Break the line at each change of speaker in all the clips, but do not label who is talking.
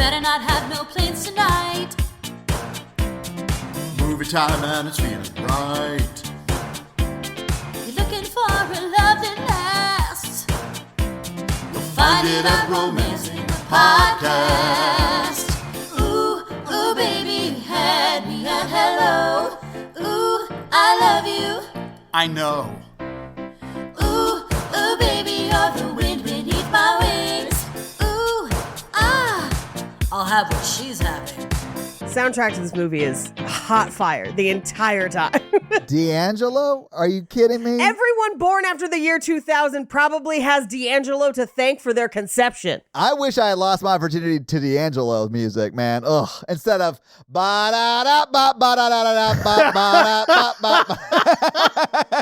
better not have no plans tonight.
Movie time and it's feeling right.
You're looking for a love that lasts. You'll find it at Romancing the Podcast. Ooh, ooh, baby, you had me at hello. Ooh, I love you.
I know.
Ooh, ooh, baby, you're the wind beneath my wings. Ooh, ah, I'll have what she's having.
Soundtrack to this movie is hot fire the entire time.
D'Angelo? Are you kidding me?
Everyone born after the year 2000 probably has D'Angelo to thank for their conception.
I wish I had lost my virginity to D'Angelo music, man. Ugh. Instead of ba-da-da-ba-ba-da-da-da-ba-ba-da-ba-ba.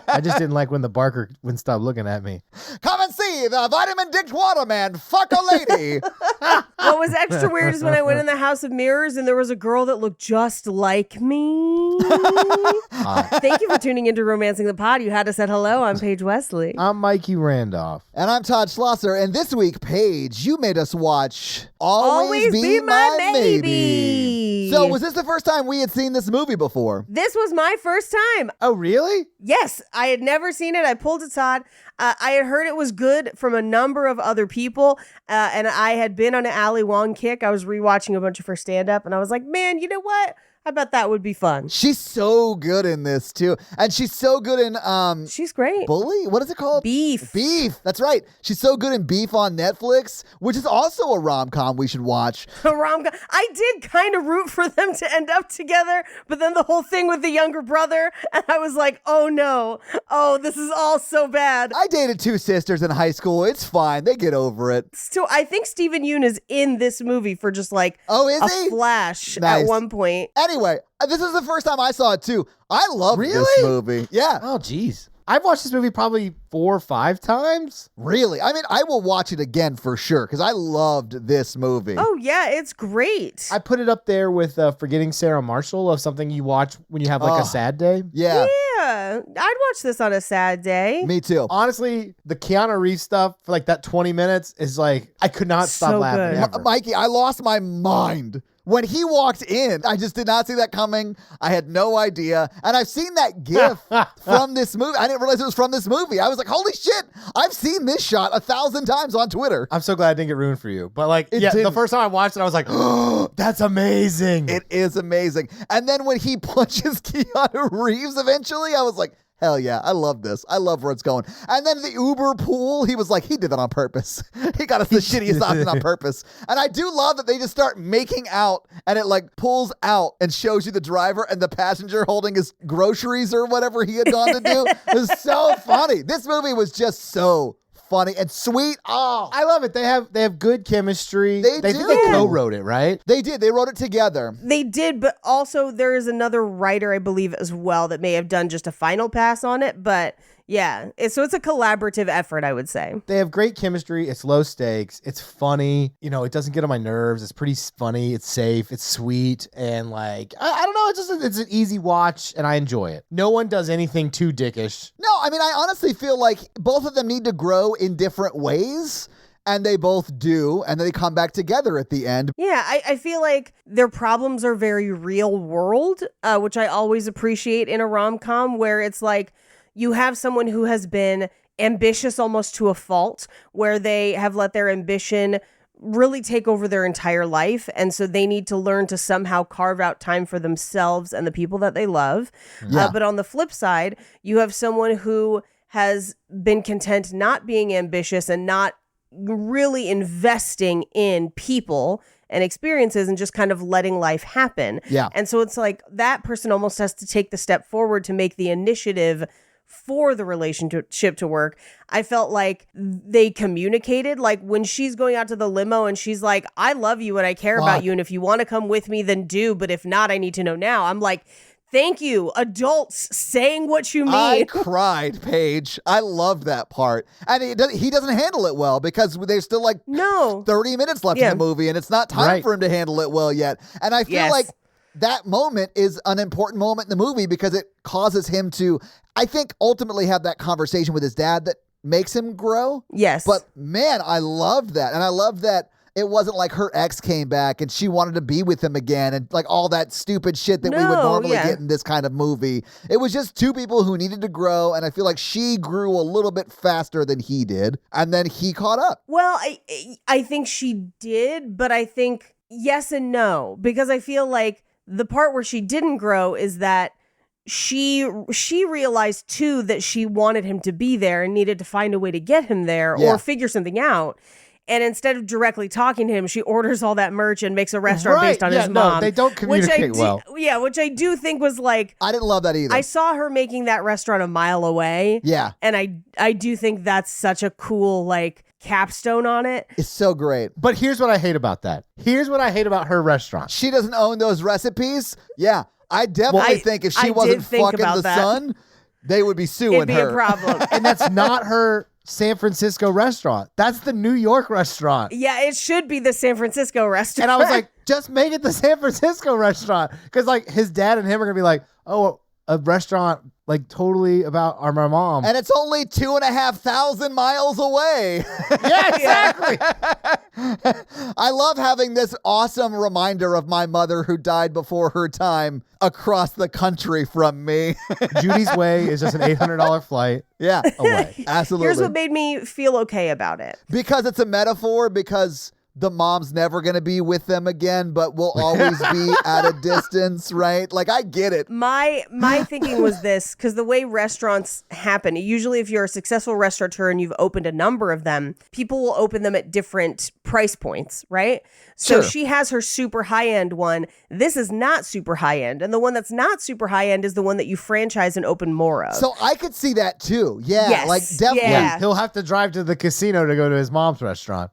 I just didn't like when the barker wouldn't stop looking at me.
Come and see the vitamin dicked waterman fuck a lady.
What was extra weird is when I went in the House of Mirrors and there was a girl that looked just like me. Thank you for tuning into Romancing the Pod. You had us at hello. I'm Paige Wesley.
I'm Mikey Randolph.
And I'm Todd Schlosser. And this week, Paige, you made us watch Always Be My Maybe. So was this the first time we had seen this movie before?
This was my first time.
Oh, really?
Yes, I had never seen it. I pulled it, Todd. I had heard it was good from a number of other people, and I had been on an Ali Wong kick. I was rewatching a bunch of her stand-up, and I was like, man, you know what? I bet that would be fun.
She's so good in this, too. And she's so good in...
She's great.
Bully? What is it called?
Beef.
Beef. That's right. She's so good in Beef on Netflix, which is also a rom-com we should watch.
A rom-com. I did kind of root for them to end up together, but then the whole thing with the younger brother, and I was like, oh no. Oh, this is all so bad.
I dated two sisters in high school. It's fine. They get over it.
So I think Steven Yeun is in this movie for just like
is he?
flash
Nice.
at one point.
Anyway, this is the first time I saw it, too. I love this movie. Yeah.
Oh, geez. I've watched this movie probably 4 or 5 times.
Really? I mean, I will watch it again for sure because I loved this movie.
Oh, yeah, it's great.
I put it up there with Forgetting Sarah Marshall of something you watch when you have like a sad day.
Yeah.
Yeah, I'd watch this on a sad day.
Me too.
Honestly, the Keanu Reeves stuff for like that 20 minutes is like, I could not stop
So
laughing
good.
ever.
Mikey, I lost my mind. When he walked in, I just did not see that coming. I had no idea. And I've seen that gif from this movie. I didn't realize it was from this movie. I was like, holy shit, I've seen this shot 1,000 times on Twitter.
I'm so glad I didn't get ruined for you. But like,
It
the
didn't.
first time I watched it, I was like, oh, that's amazing.
It is amazing. And then when he punches Keanu Reeves eventually, I was like, hell yeah, I love this. I love where it's going. And then the Uber pool, he was like, he did that on purpose. He got us the shittiest option on purpose. And I do love that they just start making out and it like pulls out and shows you the driver and the passenger holding his groceries or whatever he had gone to do. It was so funny. This movie was just so funny and sweet. Oh,
I love it. They have good chemistry.
They
think
do.
they co-wrote it, right?
they did. They wrote it together.
They did, but also there is another writer, I believe, as well, that may have done just a final pass on it. But yeah, so it's a collaborative effort, I would say.
They have great chemistry. It's low stakes. It's funny. You know, it doesn't get on my nerves. It's pretty funny. It's safe. It's sweet. And like, I don't know. It's an easy watch and I enjoy it. No one does anything too dickish.
No, I mean, I honestly feel like both of them need to grow in different ways. And they both do, and then they come back together at the end.
Yeah, I feel like their problems are very real world, which I always appreciate in a rom-com, where it's like you have someone who has been ambitious almost to a fault, where they have let their ambition really take over their entire life. And so they need to learn to somehow carve out time for themselves and the people that they love.
Yeah.
But on the flip side, you have someone who has been content not being ambitious and not really investing in people and experiences and just kind of letting life happen.
Yeah.
And so it's like that person almost has to take the step forward to make the initiative for the relationship to work. I felt like they communicated, like when she's going out to the limo and she's like, I love you and I care about you. And if you want to come with me, then do. But if not, I need to know now. I'm like, thank you, adults saying what you mean.
I cried, Paige. I loved that part. And he doesn't handle it well because there's still like 30 minutes left in the movie and it's not time for him to handle it well yet. And I feel like that moment is an important moment in the movie because it causes him to, I think, ultimately have that conversation with his dad that makes him grow.
Yes.
But man, I loved that. And I love that it wasn't like her ex came back and she wanted to be with him again and like all that stupid shit that we would
No,
normally
yeah.
get in this kind of movie. It was just two people who needed to grow, and I feel like she grew a little bit faster than he did, and then he caught up.
Well, I think she did, but I think yes and no, because I feel like the part where she didn't grow is that she realized too that she wanted him to be there and needed to find a way to get him there
Yeah.
or figure something out. And instead of directly talking to him, she orders all that merch and makes a restaurant based on his mom.
No, they don't communicate well.
Yeah, which I do think was like,
I didn't love that either.
I saw her making that restaurant a mile away.
Yeah.
And I do think that's such a cool like capstone on it.
It's so great.
But here's what I hate about that. Here's what I hate about her restaurant.
She doesn't own those recipes. Yeah. I definitely think if
I
she
did
wasn't
think
fucking
about
the
that.
son, they would be suing
It'd be
her.
a problem.
And that's not her San Francisco restaurant. That's the New York restaurant.
Yeah, it should be the San Francisco restaurant.
And I was like, just make it the San Francisco restaurant. Because like his dad and him are going to be like, oh, a restaurant like totally about our mom.
And it's only 2,500 miles away.
Yeah, exactly.
I love having this awesome reminder of my mother who died before her time across the country from me.
Judy's Way is just an $800 flight
Yeah,
away.
absolutely.
Here's what made me feel okay about it.
Because it's a metaphor, because the mom's never going to be with them again, but will always be at a distance, right? Like, I get it.
My thinking was this, because the way restaurants happen, usually if you're a successful restaurateur and you've opened a number of them, people will open them at different price points, right? So
Sure.
she has her super high-end one. This is not super high-end. And the one that's not super high-end is the one that you franchise and open more of.
So I could see that too. Yeah,
Yes,
like definitely.
yeah.
He'll have to drive to the casino to go to his mom's restaurant.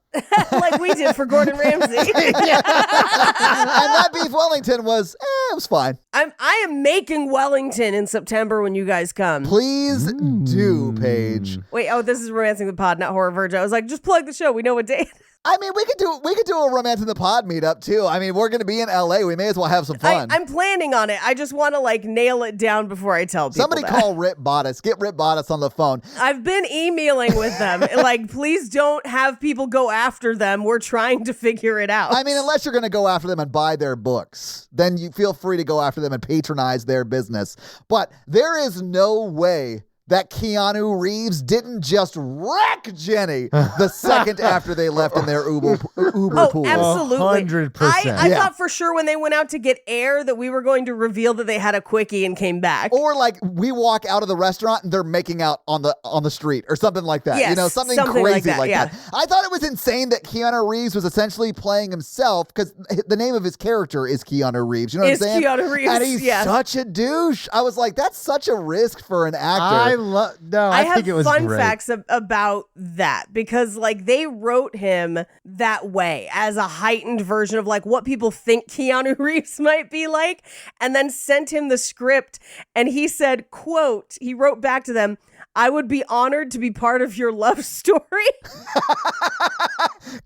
like we did for Gordon Ramsay.
And that beef Wellington was, it was fine.
I am making Wellington in September when you guys come.
Please do, Paige.
Wait, this is Romancing the Pod, not Horror Virgin. I was like, just plug the show. We know what day.
I mean, we could do a Romance in the Pod meetup too. I mean, we're going to be in LA. We may as well have some fun.
I'm planning on it. I just want to like nail it down before I tell people.
Somebody
that.
call Rip Bottas. Get Rip Bottas on the phone.
I've been emailing with them. like, please don't have people go after them. We're trying to figure it out.
I mean, unless you're going to go after them and buy their books, then you feel free to go after them and patronize their business. But there is no way that Keanu Reeves didn't just wreck Jenny the second after they left in their Uber pool.
Absolutely.
100%.
I
Yeah.
thought for sure when they went out to get air that we were going to reveal that they had a quickie and came back.
Or like we walk out of the restaurant and they're making out on the street or something like that.
Yes,
You know, something
something like
crazy
that,
like
yeah.
that. I thought it was insane that Keanu Reeves was essentially playing himself because the name of his character is Keanu Reeves. You know what
Is
I'm saying?
Keanu Reeves,
And he's
yeah.
such a douche. I was like, that's such a risk for an actor.
I
I think
have
it was
fun
great.
facts about that because like they wrote him that way as a heightened version of like what people think Keanu Reeves might be like, and then sent him the script and he said, quote, he wrote back to them, "I would be honored to be part of your love story."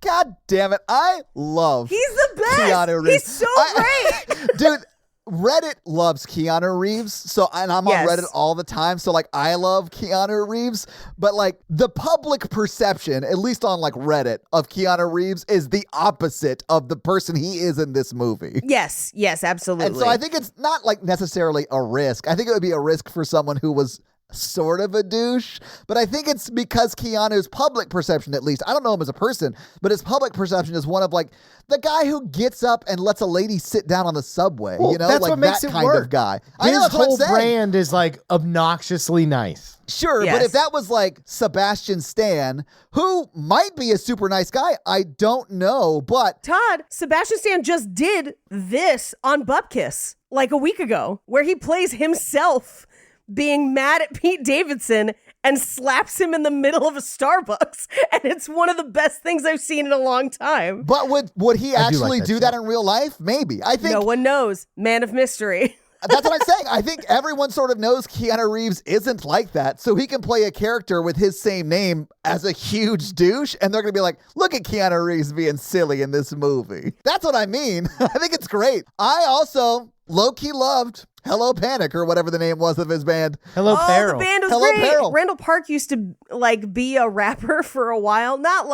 God damn it. I love
He's the best.
Keanu Reeves.
He's so great.
Dude, Reddit loves Keanu Reeves, and I'm
Yes.
on Reddit all the time, so like I love Keanu Reeves, but like the public perception, at least on like Reddit, of Keanu Reeves is the opposite of the person he is in this movie.
Yes, absolutely.
And so I think it's not like necessarily a risk. I think it would be a risk for someone who was sort of a douche, but I think it's because Keanu's public perception, at least, I don't know him as a person, but his public perception is one of like the guy who gets up and lets a lady sit down on the subway,
Well,
you know,
that's
like
what makes
that
it
kind
work.
of guy. I know
His
that's what I'm
whole
saying.
brand is like obnoxiously nice.
Sure,
Yes.
but if that was like Sebastian Stan, who might be a super nice guy, I don't know, but
Todd, Sebastian Stan just did this on Bupkis like a week ago, where he plays himself being mad at Pete Davidson and slaps him in the middle of a Starbucks. And it's one of the best things I've seen in a long time.
but would he
I do
actually
like that
do that
show.
in real life? Maybe. I think
No one knows. Man of mystery.
that's what I'm saying. I think everyone sort of knows Keanu Reeves isn't like that, so he can play a character with his same name as a huge douche, and they're going to be like, look at Keanu Reeves being silly in this movie. That's what I mean. I think it's great. I also low-key loved Hello Panic or whatever the name was of his band.
Hello,
Oh,
Peril.
the band was
Hello,
great.
Peril.
Randall Park used to like be a rapper for a while, but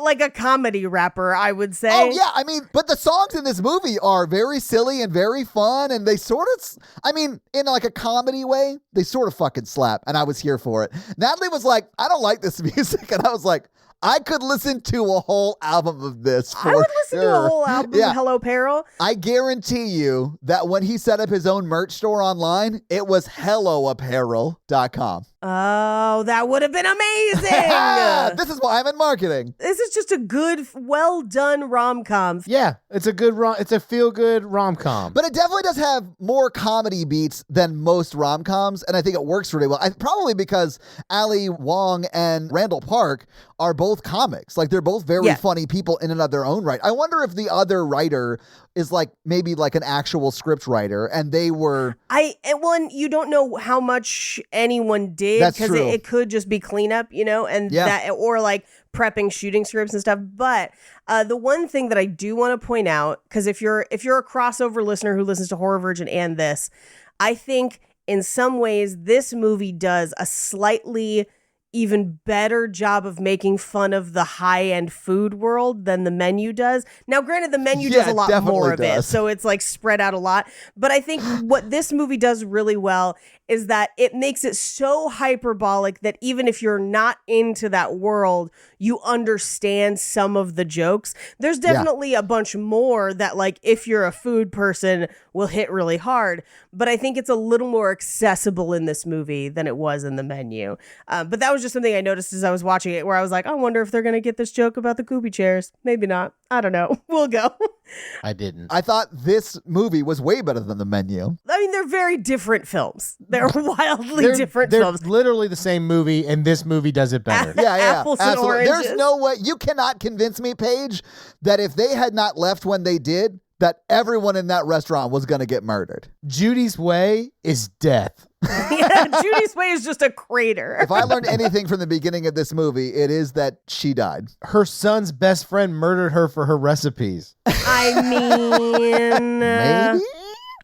like a comedy rapper, I would say.
Oh, yeah. I mean, but the songs in this movie are very silly and very fun. And they sort of, I mean, in like a comedy way, they sort of fucking slap. And I was here for it. Natalie was like, I don't like this music. And I was like, I could listen to a whole album of this for
I would listen to a
sure.
whole album
Yeah.
of Hello Peril.
I guarantee you that when he set up his own merch store online, it was helloapparel.com.
Oh, that would have been amazing.
This is why I'm in marketing.
This is just a good, well done rom-com.
Yeah, it's a feel-good rom-com.
But it definitely does have more comedy beats than most rom-coms, and I think it works really well. Probably because Ali Wong and Randall Park are both comics. Like, they're both very funny people in and of their own right. I wonder if the other writer is like maybe like an actual script writer, and they were...
And you don't know how much anyone did.
That's
because
true.
it could just be cleanup, and that, or like prepping shooting scripts and stuff. But the one thing that I do want to point out, because if you're a crossover listener who listens to Horror Virgin and this, I think in some ways this movie does a slightly even better job of making fun of the high-end food world than the menu does. Now, granted, the menu does a lot more of it, so it's like spread out a lot. But I think what this movie does really well is that it makes it so hyperbolic that even if you're not into that world, you understand some of the jokes. There's definitely a bunch more that, like, if you're a food person, will hit really hard. But I think it's a little more accessible in this movie than it was in the menu. But that was just something I noticed as I was watching it, where I was like, I wonder if they're going to get this joke about the Kubi chairs. Maybe not. I don't know. We'll go.
I didn't.
I thought this movie was way better than the menu.
I mean, they're very different films. They're wildly different
they're
films.
literally the same movie, and this movie does it better.
Yeah,
Apples and
absolutely.
oranges.
There's no way. You cannot convince me, Paige, that if they had not left when they did, that everyone in that restaurant was going to get murdered.
Judy's way is death.
Judy's way is just a crater.
If I learned anything from the beginning of this movie, it is that she died.
Her son's best friend murdered her for her recipes.
I mean,
Maybe?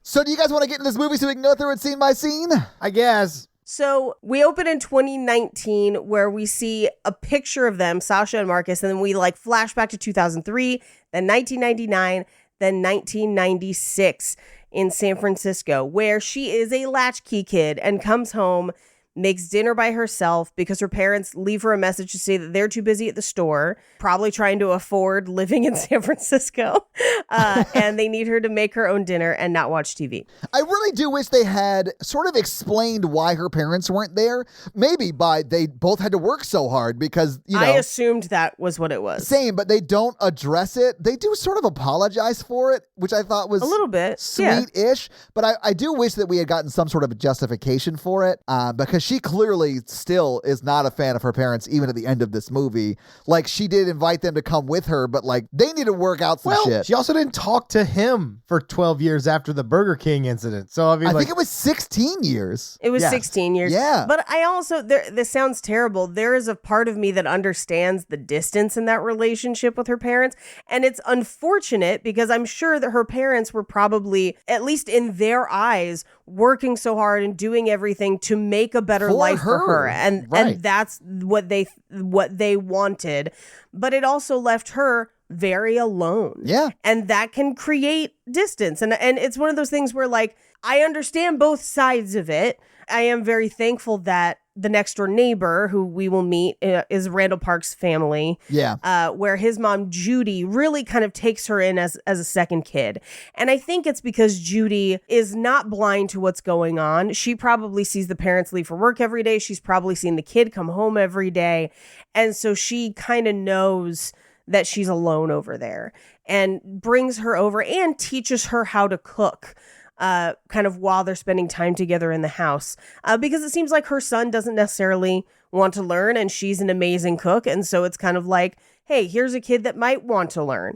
So do you guys want to get into this movie so we can go through it scene by scene?
I guess.
So we open in 2019 where we see a picture of them, Sasha and Marcus, and then we like flash back to 2003, then 1999, then 1996 in San Francisco, where she is a latchkey kid and comes home, makes dinner by herself because her parents leave her a message to say that they're too busy at the store, probably trying to afford living in San Francisco, and they need her to make her own dinner and not watch TV.
I really do wish they had sort of explained why her parents weren't there. Maybe by they both had to work so hard because,
I assumed that was what it was.
Same, but they don't address it. They do sort of apologize for it, which I thought was
A little bit,
sweet-ish. But I do wish that we had gotten some sort of a justification for it because she clearly still is not a fan of her parents, even at the end of this movie. Like, she did invite them to come with her, but like they need to work out some shit.
She also didn't talk to him for 12 years after the Burger King incident. So I mean,
I think it was 16 years.
It was 16 years.
Yeah.
But I also, this sounds terrible. There is a part of me that understands the distance in that relationship with her parents. And it's unfortunate because I'm sure that her parents were probably, at least in their eyes, working so hard and doing everything to make a better life for her. And that's what they wanted. But it also left her very alone.
Yeah.
And that can create distance. And it's one of those things where, like, I understand both sides of it. I am very thankful that the next door neighbor who we will meet is Randall Park's family.
Yeah.
Where his mom, Judy, really kind of takes her in as a second kid. And I think it's because Judy is not blind to what's going on. She probably sees the parents leave for work every day. She's probably seen the kid come home every day. And so she kind of knows that she's alone over there and brings her over and teaches her how to cook. Kind of while they're spending time together in the house, because it seems like her son doesn't necessarily want to learn and she's an amazing cook. And so it's kind of like, hey, here's a kid that might want to learn.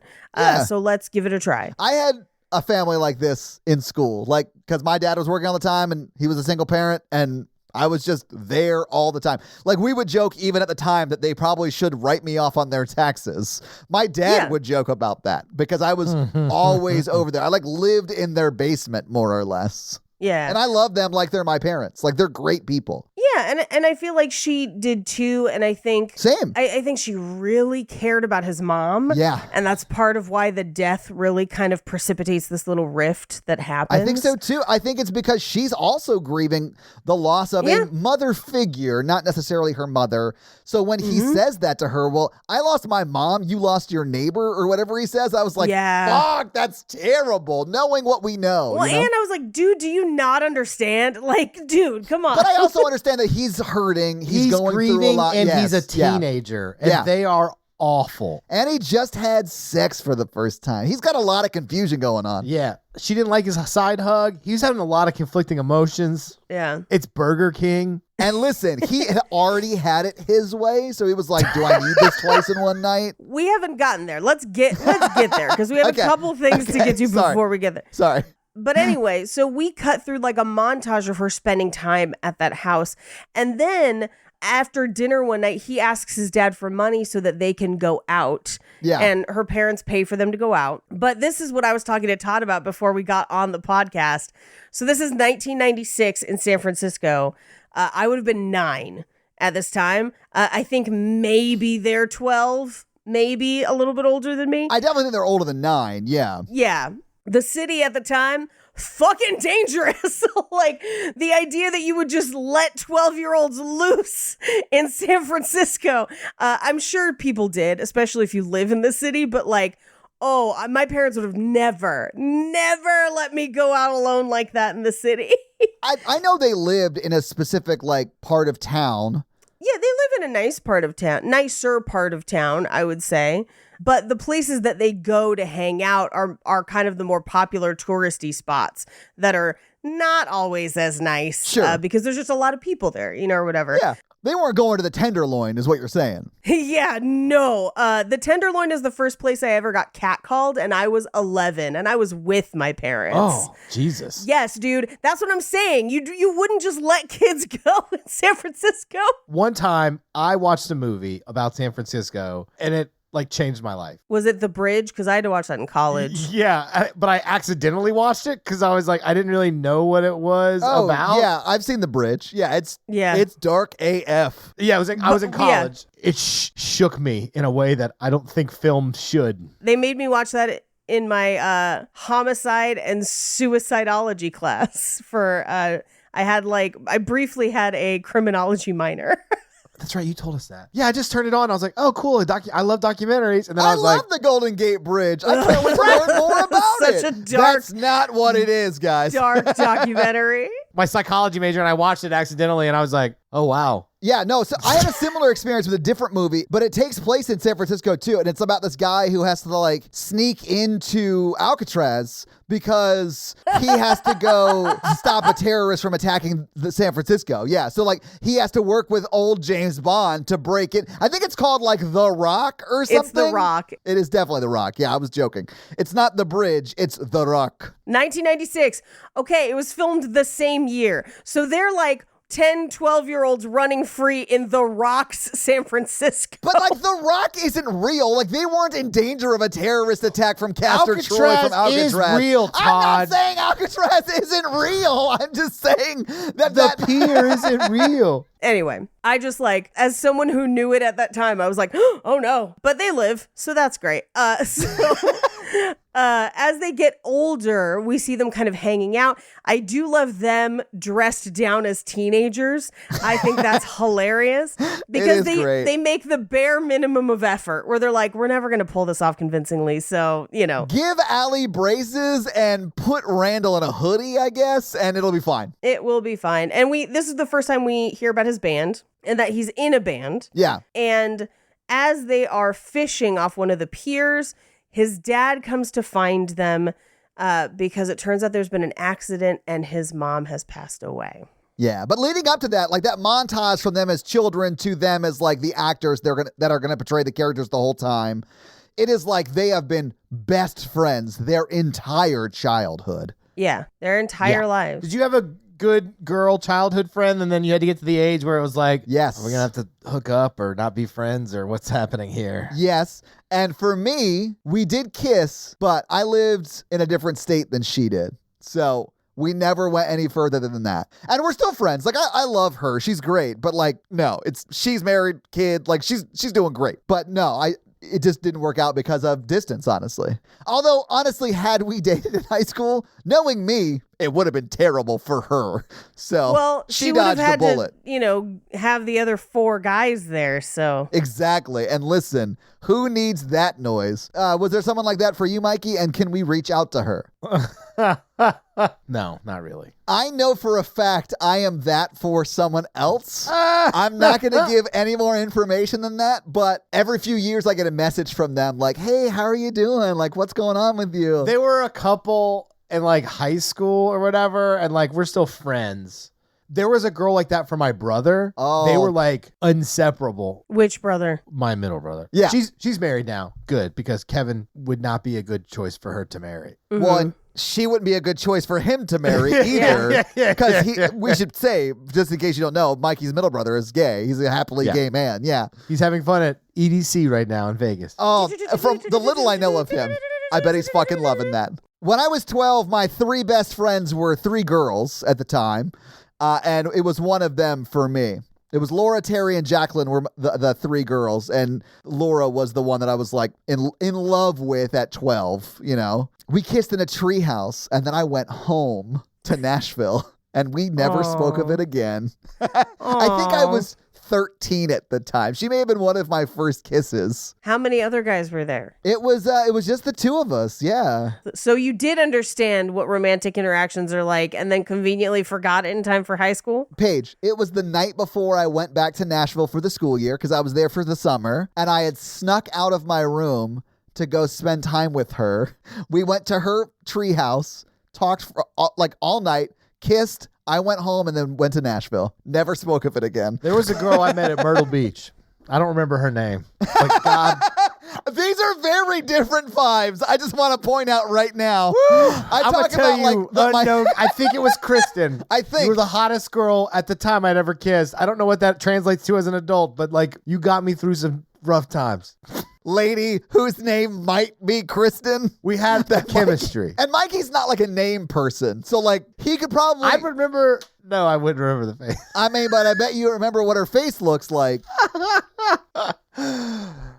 So let's give it a try.
I had a family like this in school, like, because my dad was working all the time and he was a single parent and I was just there all the time. Like, we would joke even at the time that they probably should write me off on their taxes. My dad would joke about that because I was always over there. I like lived in their basement more or less.
Yeah.
And I love them like they're my parents. Like, they're great people.
Yeah, and I feel like she did too, and I think
Same.
I think she really cared about his mom.
Yeah.
And that's part of why the death really kind of precipitates this little rift that happens.
I think so too. I think it's because she's also grieving the loss of a mother figure, not necessarily her mother. So when he says that to her, well, I lost my mom, you lost your neighbor, or whatever he says, I was like, fuck, that's terrible, knowing what we know.
Well,
you know?
and I was like, dude, do you not understand? Like, dude, come on.
But I also understand that he's hurting. He's going
grieving,
through a lot.
and
Yes,
he's a teenager, and
Yeah.
they are awful.
And he just had sex for the first time. He's got a lot of confusion going on.
Yeah. She didn't like his side hug. He was having a lot of conflicting emotions.
Yeah.
It's Burger King.
And listen, he had already had it his way, so he was like, do I need this twice in one night?
We haven't gotten there. Let's get there because we have
Okay.
a couple things to get to
Sorry.
before we get there.
Sorry.
But anyway, so we cut through like a montage of her spending time at that house. And then after dinner one night, he asks his dad for money so that they can go out.
Yeah.
And her parents pay for them to go out. But this is what I was talking to Todd about before we got on the podcast. So this is 1996 in San Francisco. I would have been 9 at this time. I think maybe they're 12, maybe a little bit older than me.
I definitely think they're older than 9, yeah.
Yeah. The city at the time, fucking dangerous. Like, the idea that you would just let 12-year-olds loose in San Francisco. I'm sure people did, especially if you live in the city, but like, my parents would have never let me go out alone like that in the city.
I know they lived in a specific, like, part of town.
Yeah, they live in a nicer part of town, I would say. But the places that they go to hang out are kind of the more popular touristy spots that are not always as nice.
Sure.
Because there's just a lot of people there, or whatever.
Yeah. They weren't going to the Tenderloin, is what you're saying.
Yeah, no. The Tenderloin is the first place I ever got catcalled, and I was 11, and I was with my parents.
Oh, Jesus.
Yes, dude. That's what I'm saying. You wouldn't just let kids go in San Francisco.
One time, I watched a movie about San Francisco, and it like changed my life.
Was it The Bridge? Because I had to watch that in college.
Yeah, but I accidentally watched it because I was like, I didn't really know what it was about.
Yeah, I've seen The Bridge. Yeah, it's dark AF.
Yeah, I was in college. It shook me in a way that I don't think film should.
They made me watch that in my homicide and suicidology class for I briefly had a criminology minor.
That's right. You told us that. Yeah, I just turned it on. I was like, oh, cool. I love documentaries. And then I
I
was
love
like,
the Golden Gate Bridge. I can't wait to learn more about
Such
it.
a dark-
That's not what it is, guys.
Dark documentary.
my psychology major, and I watched it accidentally, and I was like, oh, wow.
Yeah, no, so I had a similar experience with a different movie, but it takes place in San Francisco too, and it's about this guy who has to like sneak into Alcatraz because he has to go stop a terrorist from attacking the San Francisco. Yeah, so like he has to work with old James Bond to break it. I think it's called like The Rock or something.
It's The Rock.
It is definitely The Rock. Yeah, I was joking. It's not The Bridge, it's The Rock.
1996. Okay, it was filmed the same year. So they're like 10, 12-year-olds running free in The Rock's San Francisco.
But like The Rock isn't real. Like they weren't in danger of a terrorist attack from Castor Troy from Alcatraz.
Is real, Todd.
I'm not saying Alcatraz isn't real. I'm just saying that
The pier isn't real.
Anyway, I just like, as someone who knew it at that time, I was like, oh no, but they live, so that's great. As they get older, we see them kind of hanging out. I do love them dressed down as teenagers. I think that's hilarious because
great.
they make the bare minimum of effort where they're like, we're never going to pull this off convincingly. So,
Give Allie braces and put Randall in a hoodie, I guess, and it'll be fine.
it will be fine. And this is the first time we hear about his band and that he's in a band.
Yeah.
And as they are fishing off one of the piers, his dad comes to find them because it turns out there's been an accident and his mom has passed away.
Yeah, but leading up to that, like that montage from them as children to them as like the actors that are gonna portray the characters the whole time, it is like they have been best friends their entire childhood.
Yeah, their entire lives.
Did you have a good girl childhood friend, and then you had to get to the age where it was like,
Yes.
are we going to have to hook up or not be friends or what's happening here?
Yes. And for me, we did kiss, but I lived in a different state than she did. So we never went any further than that. And we're still friends. Like, I love her. She's great. But like, no, she's married, kid. Like, she's doing great. But no, it just didn't work out because of distance, honestly. Although, honestly, had we dated in high school, knowing me, it would have been terrible for her. So
Well,
she
would have
dodged
had
the bullet.
to, have the other 4 guys there. So
Exactly. And listen, who needs that noise? Was there someone like that for you, Mikey? And can we reach out to her?
No, not really.
I know for a fact I am that for someone else. I'm not going to give any more information than that, but every few years I get a message from them like, hey, how are you doing? Like, what's going on with you?
They were a couple in like high school or whatever, and like we're still friends. There was a girl like that for my brother.
Oh.
They were like inseparable.
which brother?
My middle brother.
Yeah.
She's married now. Good, because Kevin would not be a good choice for her to marry.
Well, and she wouldn't be a good choice for him to marry either.
yeah,
Because
yeah.
we should say, just in case you don't know, Mikey's middle brother is gay. He's a happily
Yeah.
gay man. Yeah.
He's having fun at EDC right now in Vegas.
Oh, from the little I know of him, I bet he's fucking loving that. When I was 12, my 3 best friends were 3 girls at the time, and it was one of them for me. It was Laura, Terry, and Jacqueline were the 3 girls, and Laura was the one that I was like in love with at 12, We kissed in a treehouse, and then I went home to Nashville, and we never spoke of it again. I think I was 13 at the time. She may have been one of my first kisses.
How many other guys were there?
It was just the 2 of us, yeah.
So you did understand what romantic interactions are like and then conveniently forgot it in time for high school?
Paige, it was the night before I went back to Nashville for the school year because I was there for the summer, and I had snuck out of my room to go spend time with her. We went to her treehouse, talked for all night, kissed. I went home and then went to Nashville. Never spoke of it again.
There was a girl I met at Myrtle Beach. I don't remember her name. Like, God.
These are very different vibes. I just want to point out right now.
I'm gonna tell you, unknown. I think it was Kristen.
I think
you were the hottest girl at the time I'd ever kissed. I don't know what that translates to as an adult, but like you got me through some rough times.
Lady whose name might be Kristen.
We had the chemistry.
And Mikey's not like a name person. So like he could probably
I remember. No, I wouldn't remember the face.
I mean, but I bet you remember what her face looks like.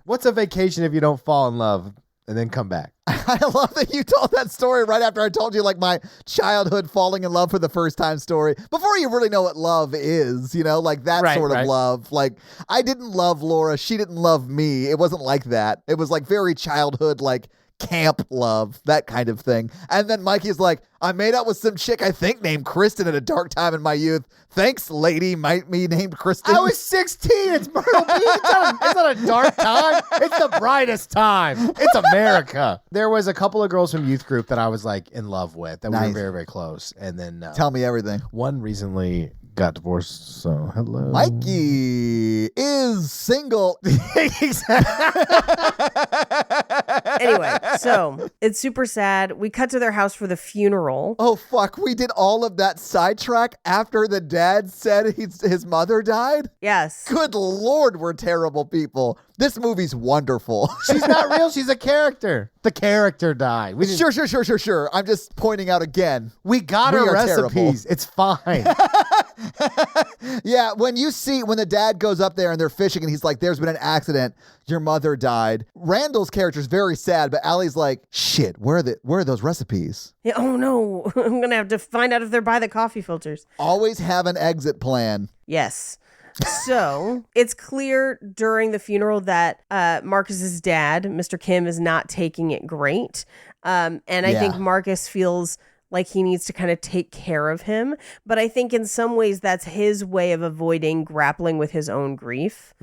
What's a vacation if you don't fall in love and then come back?
I love that you told that story right after I told you like my childhood falling in love for the first time story. Before you really know what love is, like that sort of love. Like I didn't love Laura. She didn't love me. It wasn't like that. It was like very childhood, like camp love, that kind of thing. And then Mikey's like, I made out with some chick I think named Kristen at a dark time in my youth. Thanks, lady, might be named Kristen.
I was 16. It's Myrtle Beach. It's not a dark time. It's the brightest time. It's America. There was a couple of girls from youth group that I was like in love with that we were very, very close. And then
tell me everything.
One recently got divorced. So hello.
Mikey is single.
Anyway, so it's super sad. We cut to their house for the funeral.
Oh, fuck. We did all of that sidetrack after the dad said his mother died?
Yes.
Good Lord, we're terrible people. This movie's wonderful.
She's not real. She's a character. The character died. We didn't-
Sure. I'm just pointing out again.
We got
We
her
are
recipes.
terrible.
It's fine.
Yeah, when the dad goes up there and they're fishing and he's like, there's been an accident. Your mother died. Randall's character is very sad, but Allie's like, shit, where are those recipes?
Yeah, oh no, I'm going to have to find out if they're by the coffee filters.
Always have an exit plan.
Yes. So it's clear during the funeral that Marcus's dad, Mr. Kim, is not taking it great. And I think Marcus feels like he needs to kind of take care of him. But I think in some ways that's his way of avoiding grappling with his own grief,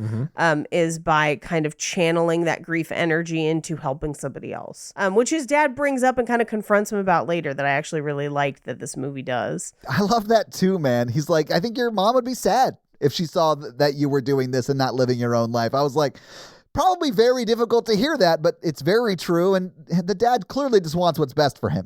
is by kind of channeling that grief energy into helping somebody else, which his dad brings up and kind of confronts him about later, that I actually really liked that this movie does.
I love that too, man. He's like, I think your mom would be sad if she saw that you were doing this and not living your own life. I was like, probably very difficult to hear that, but it's very true. And the dad clearly just wants what's best for him,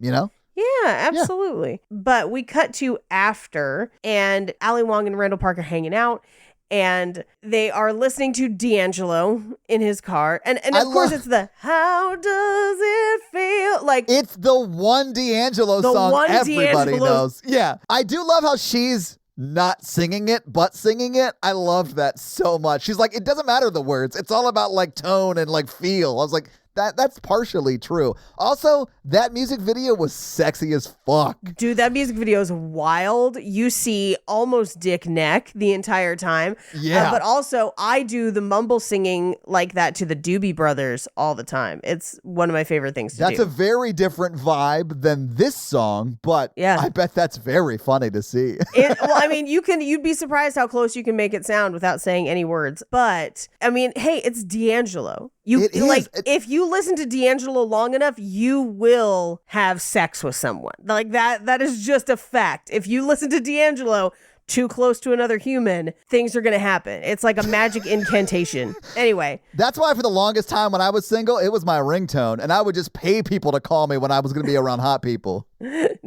Yeah, absolutely. But we cut to after, and Ali Wong and Randall Park are hanging out, and they are listening to D'Angelo in his car. And of course, it's the "How does it feel?" Like,
it's the one D'Angelo song
one
everybody
D'Angelo-
knows. Yeah. I do love how she's not singing it, but singing it. I love that so much. She's like, it doesn't matter the words. It's all about like tone and like feel. I was like, that's partially true. Also, that music video was sexy as fuck.
dude, that music video is wild. You see almost dick neck the entire time.
Yeah.
But also, I do the mumble singing like that to the Doobie Brothers all the time. It's one of my favorite things to
That's
do.
a very different vibe than this song, but
Yeah.
I bet that's very funny to see.
Well, I mean, you'd be surprised how close you can make it sound without saying any words. But I mean, hey, it's D'Angelo.
It is.
Like, if you listen to D'Angelo long enough, you will have sex with someone. Like that is just a fact. If you listen to D'Angelo too close to another human, things are going to happen. It's like a magic incantation. Anyway,
That's why for the longest time when I was single, it was my ringtone, and I would just pay people to call me when I was going to be around hot people.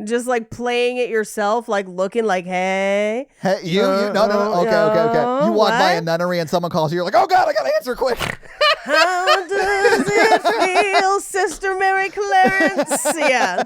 just like playing it yourself, like looking like, hey.
Hey, you no, okay. You walk by a
What?
nunnery and someone calls you, you're like, oh God, I got to answer quick.
How does it feel, Sister Mary Clarence? Yeah.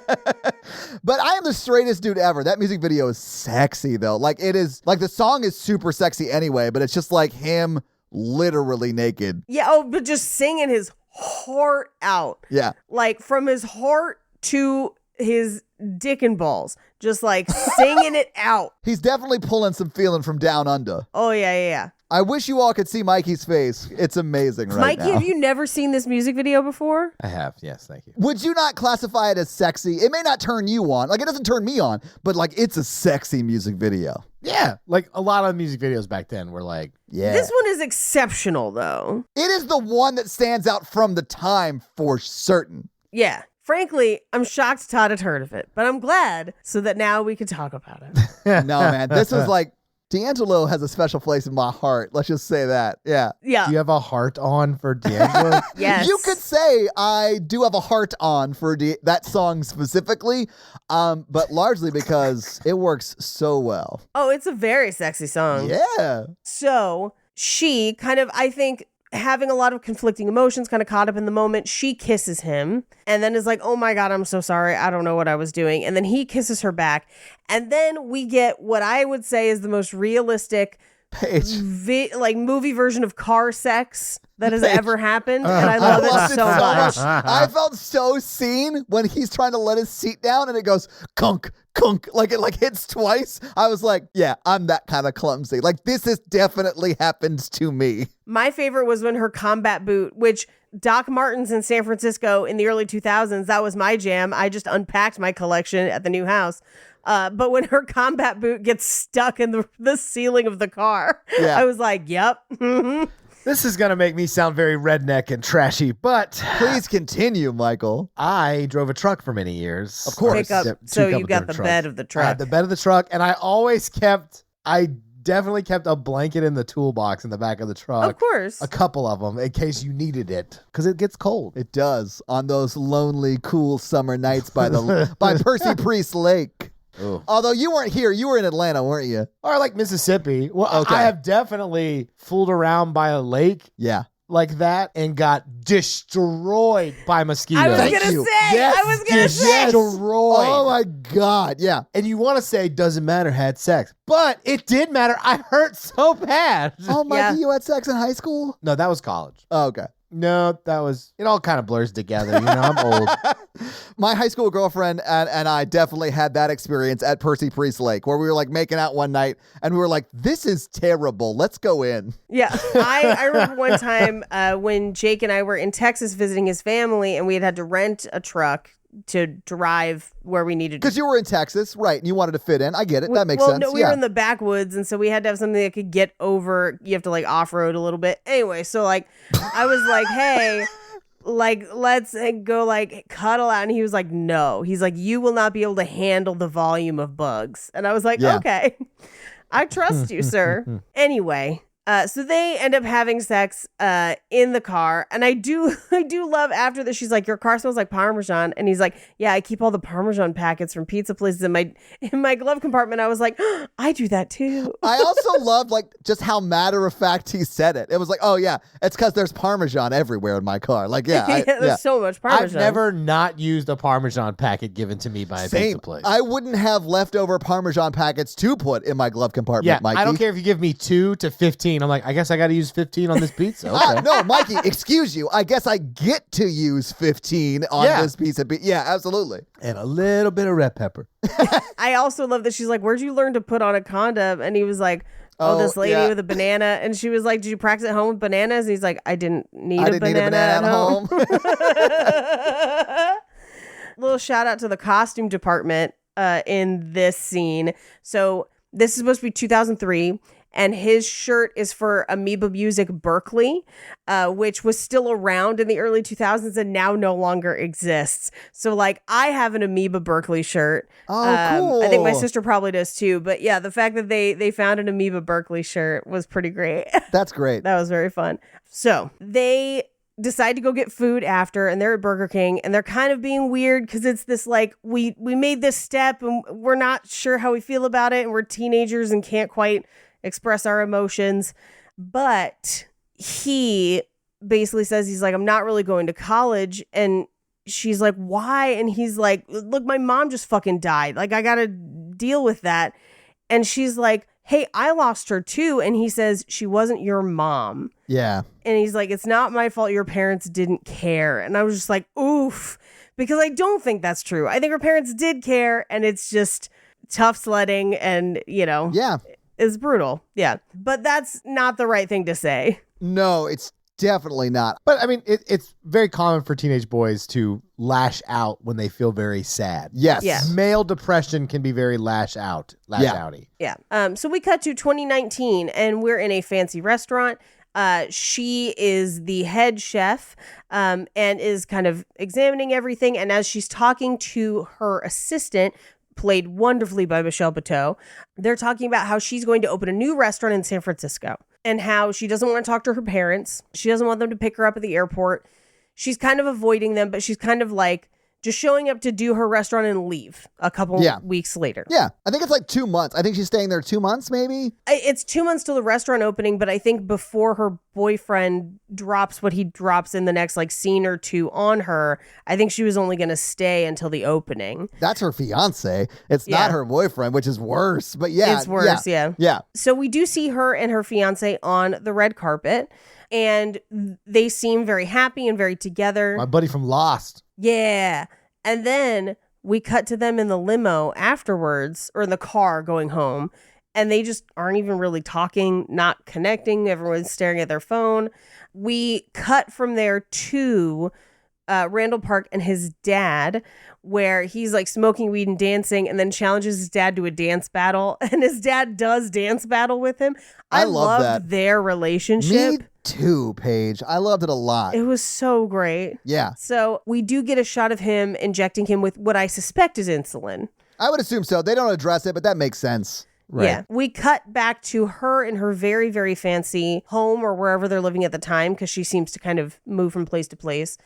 But I am the straightest dude ever. That music video is sexy though. Like it is, like the song is super sexy anyway, but it's just like him literally naked.
Yeah, oh, but just singing his heart out.
Yeah.
Like from his heart to his dick and balls. Just like singing it out.
He's definitely pulling some feeling from down under.
Oh, yeah.
I wish you all could see Mikey's face. It's amazing right
Mikey,
now.
have you never seen this music video before?
I have. Yes, thank you.
Would you not classify it as sexy? It may not turn you on. Like, it doesn't turn me on, but, like, it's a sexy music video.
Yeah, like a lot of music videos back then were like,
Yeah.
This one is exceptional, though.
It is the one that stands out from the time for certain.
Yeah. Frankly, I'm shocked Todd had heard of it, but I'm glad so that now we can talk about it.
No, man. This was like, D'Angelo has a special place in my heart. Let's just say that. Yeah.
Yeah.
do you have a heart on for D'Angelo?
Yes.
You could say I do have a heart on for that song specifically, but largely because it works so well.
Oh, it's a very sexy song.
Yeah.
So she kind of, I think, having a lot of conflicting emotions, kind of caught up in the moment, she kisses him and then is like, oh my God, I'm so sorry. I don't know what I was doing. And then he kisses her back. And then we get what I would say is the most realistic
Paige.
movie version of car sex that has ever happened. And I love
loved
it so much.
I felt so seen when he's trying to let his seat down and it goes kunk, kunk, like it like hits twice. I was like, yeah, I'm that kind of clumsy. Like this has definitely happened to me.
My favorite was when her combat boot, which Doc Martens in San Francisco in the early 2000s, that was my jam. I just unpacked my collection at the new house. But when her combat boot gets stuck in the ceiling of the car,
Yeah.
I was like, yep.
This is going to make me sound very redneck and trashy, but
Please continue, Michael.
I drove a truck for many years.
Of course.
Pick up,
Two
so you
cup
got
dirt
the
truck.
bed of the
I
truck.
had the bed of the truck, and I definitely kept a blanket in the toolbox in the back of the truck.
Of course.
A couple of them in case you needed it because it gets cold.
It does on those lonely, cool summer nights by Percy Priest Lake.
Ooh.
Although you weren't here, you were in Atlanta, weren't you?
Or like Mississippi. Well,
Okay.
I have definitely fooled around by a lake
Yeah.
like that and got destroyed by mosquitoes.
I was
Thank
gonna
you.
say.
Yes,
I was gonna say.
destroyed.
Oh my God. Yeah.
And you want to say doesn't matter, had sex, but it did matter. I hurt so bad.
Oh, Mikey,
Yeah.
you had sex in high school?
No, that was college.
Oh, okay.
No, that was it. All kind of blurs together. You know, I'm old.
My high school girlfriend and I definitely had that experience at Percy Priest Lake where we were like making out one night and we were like, this is terrible. Let's go in.
Yeah, I remember one time when Jake and I were in Texas visiting his family, and we had to rent a truck to drive where we needed to.
Because you were in Texas, right? And you wanted to fit in. I get it. That makes sense.
No, we
yeah.
were in the backwoods, and so we had to have something that could get over. You have to like off road a little bit. Anyway, so like I was like, hey. Like, let's go like cuddle out. And he was like, no. He's like, you will not be able to handle the volume of bugs. And I was like,
Yeah.
okay, I trust you, sir. Anyway, So they end up having sex in the car, and I do love after that she's like, your car smells like Parmesan, and he's like, yeah, I keep all the Parmesan packets from pizza places in my glove compartment. I was like, oh, I do that too.
I also loved like just how matter of fact he said it. It was like, oh yeah, it's because there's Parmesan everywhere in my car. Like
there's so much Parmesan.
I've never not used a Parmesan packet given to me by a pizza place.
I wouldn't have leftover Parmesan packets to put in my glove compartment, Mikey.
I don't care if you give me 2 to 15. I'm like, I guess I got to use 15 on this pizza. Okay.
No, Mikey, excuse you. I guess I get to use 15 on this piece of pizza. Yeah, absolutely.
And a little bit of red pepper.
I also love that she's like, where'd you learn to put on a condom? And he was like, this lady with a banana. And she was like, did you practice at home with bananas? And he's like, I didn't need a banana at home. Little shout out to the costume department in this scene. So this is supposed to be 2003. And his shirt is for Amoeba Music Berkeley, which was still around in the early 2000s and now no longer exists. So, like, I have an Amoeba Berkeley shirt.
Oh, cool.
I think my sister probably does too. But yeah, the fact that they found an Amoeba Berkeley shirt was pretty great.
That's great.
That was very fun. So they decide to go get food after, and they're at Burger King, and they're kind of being weird because it's this like, we made this step and we're not sure how we feel about it, and we're teenagers and can't quite express our emotions. But he basically says, he's like, I'm not really going to college. And she's like, why? And he's like, look, my mom just fucking died. Like, I gotta deal with that. And she's like, hey, I lost her too. And he says, she wasn't your mom.
Yeah.
And he's like, it's not my fault your parents didn't care. And I was just like, oof, because I don't think that's true. I think her parents did care, and it's just tough sledding, and, you know.
Yeah.
It's brutal. Yeah. But that's not the right thing to say.
No, it's definitely not.
But I mean, it's very common for teenage boys to lash out when they feel very sad.
Yes.
Yeah.
Male depression can be very outy.
Yeah. So we cut to 2019, and we're in a fancy restaurant. She is the head chef and is kind of examining everything. And as she's talking to her assistant, played wonderfully by Michelle Buteau, they're talking about how she's going to open a new restaurant in San Francisco and how she doesn't want to talk to her parents. She doesn't want them to pick her up at the airport. She's kind of avoiding them, but she's kind of like just showing up to do her restaurant and leave a couple weeks later.
Yeah. I think it's like 2 months. I think she's staying there 2 months, maybe.
It's 2 months till the restaurant opening, but I think before her boyfriend drops what he drops in the next like scene or two on her, I think she was only going to stay until the opening.
That's her fiance. It's not her boyfriend, which is worse. But yeah.
It's worse, yeah.
Yeah.
So we do see her and her fiance on the red carpet, and they seem very happy and very together.
My buddy from Lost.
Yeah. And then we cut to them in the limo afterwards, or in the car going home, and they just aren't even really talking, not connecting. Everyone's staring at their phone. We cut from there to Randall Park and his dad, where he's like smoking weed and dancing, and then challenges his dad to a dance battle, and his dad does dance battle with him. I loved
that.
their relationship.
Me too, Paige. I loved it a lot.
It was so great.
Yeah.
So we do get a shot of him injecting him with what I suspect is insulin.
I would assume so. They don't address it, but that makes sense.
Right.
Yeah. We cut back to her in her very, very fancy home, or wherever they're living at the time, because she seems to kind of move from place to place,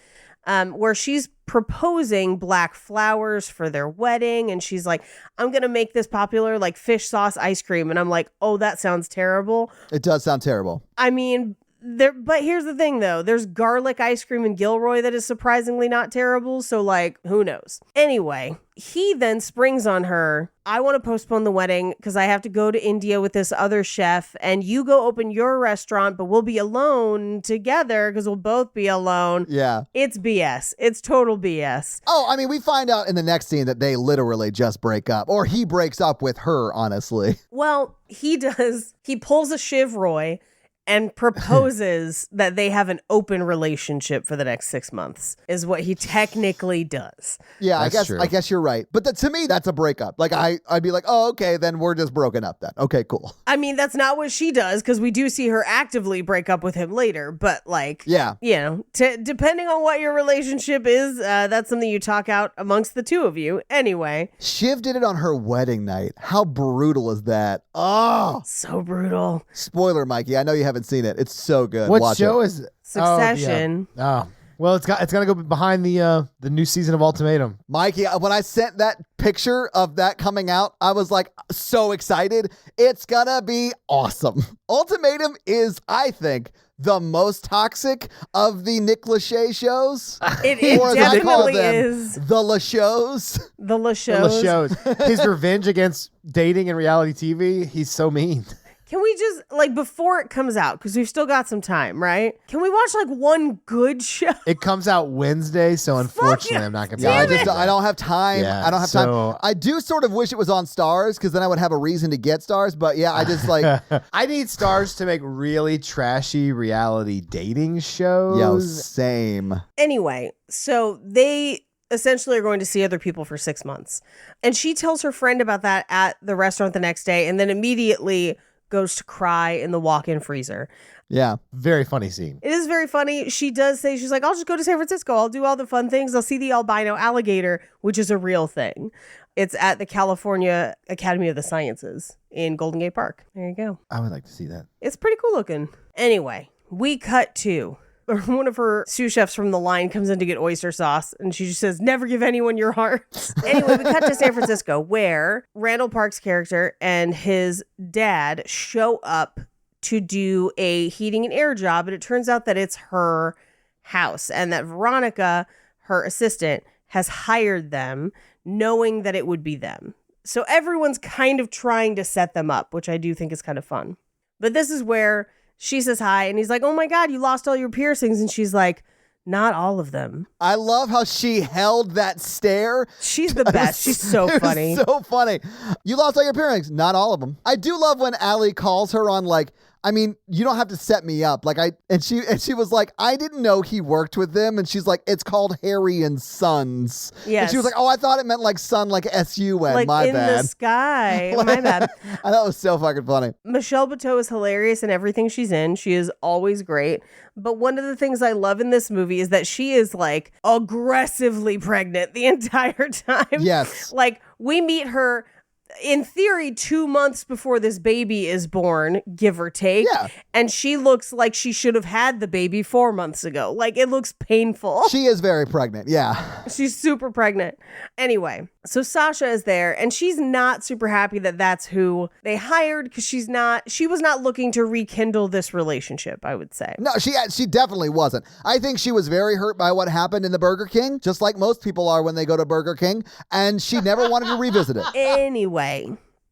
where she's proposing black flowers for their wedding. And she's like, I'm going to make this popular like fish sauce ice cream. And I'm like, oh, that sounds terrible.
It does sound terrible.
I mean, but here's the thing though, there's garlic ice cream in Gilroy that is surprisingly not terrible, so like, who knows. Anyway, he then springs on her, I want to postpone the wedding because I have to go to India with this other chef, and you go open your restaurant, but we'll be alone together because we'll both be alone.
Yeah.
It's BS. It's total BS.
Oh, I mean, we find out in the next scene that they literally just break up, or he breaks up with her, honestly.
Well, he does. He pulls a Shiv Roy and proposes that they have an open relationship for the next 6 months, is what he technically does.
Yeah,
That's
I guess you're right. But to me, that's a breakup. Like, I'd be like, oh, okay, then we're just broken up then. Okay, cool.
I mean, that's not what she does, because we do see her actively break up with him later. But like,
yeah,
you know, depending on what your relationship is, that's something you talk out amongst the two of you. Anyway.
Shiv did it on her wedding night. How brutal is that? Oh,
so brutal.
Spoiler, Mikey. I know you haven't haven't seen it. It's so good.
What
Watch
show
it.
is it?
Succession.
Oh, yeah. Well, it's gonna go behind the new season of Ultimatum.
Mikey, when I sent that picture of that coming out, I was like so excited. It's gonna be awesome. Ultimatum is, I think, the most toxic of the Nick Lachey shows.
It
Or as I call
definitely
them,
is.
The Lachos.
The
The
shows.
shows. His revenge against dating and reality TV. He's so mean.
Can we just, like, before it comes out, because we've still got some time, right? Can we watch, like, one good show?
It comes out Wednesday, so unfortunately,
yeah.
I'm not gonna be.
Yeah,
able to do
I don't have time.
Yeah,
I don't have
so-
time. I do sort of wish it was on Stars because then I would have a reason to get Stars. But yeah, I just like,
I need Stars to make really trashy reality dating shows.
yo, same.
Anyway, so they essentially are going to see other people for 6 months. And she tells her friend about that at the restaurant the next day and then immediately goes to cry in the walk-in freezer.
Yeah.
Very funny scene.
It is very funny. She does say, she's like, I'll just go to San Francisco. I'll do all the fun things. I'll see the albino alligator, which is a real thing. It's at the California Academy of the Sciences in Golden Gate Park. There you go.
I would like to see that.
It's pretty cool looking. Anyway, we cut to one of her sous chefs from the line comes in to get oyster sauce and she just says, never give anyone your heart. Anyway, we cut to San Francisco where Randall Park's character and his dad show up to do a heating and air job. And it turns out that it's her house and that Veronica, her assistant, has hired them knowing that it would be them. So everyone's kind of trying to set them up, which I do think is kind of fun. But this is where she says hi and he's like, oh my God, you lost all your piercings. And she's like, not all of them.
I love how she held that stare.
She's the best. She's so
It was
funny.
so funny. You lost all your piercings. Not all of them. I do love when Allie calls her on like, I mean, you don't have to set me up. Like she was like, I didn't know he worked with them. And she's like, it's called Harry and Sons.
Yes.
And she was like, oh, I thought it meant like son, like S-U-N.
Like
My
in
bad.
the sky. My bad.
I thought it was so fucking funny.
Michelle Buteau is hilarious in everything she's in. She is always great. But one of the things I love in this movie is that she is like aggressively pregnant the entire time.
Yes.
Like we meet her in theory 2 months before this baby is born, give or take.
Yeah.
And she looks like she should have had the baby 4 months ago. Like it looks painful.
She is very pregnant. Yeah.
She's super pregnant. Anyway, so Sasha is there and she's not super happy that that's who they hired because she was not looking to rekindle this relationship, I would say.
No, she definitely wasn't. I think she was very hurt by what happened in the Burger King, just like most people are when they go to Burger King, and she never wanted to revisit it.
Anyway,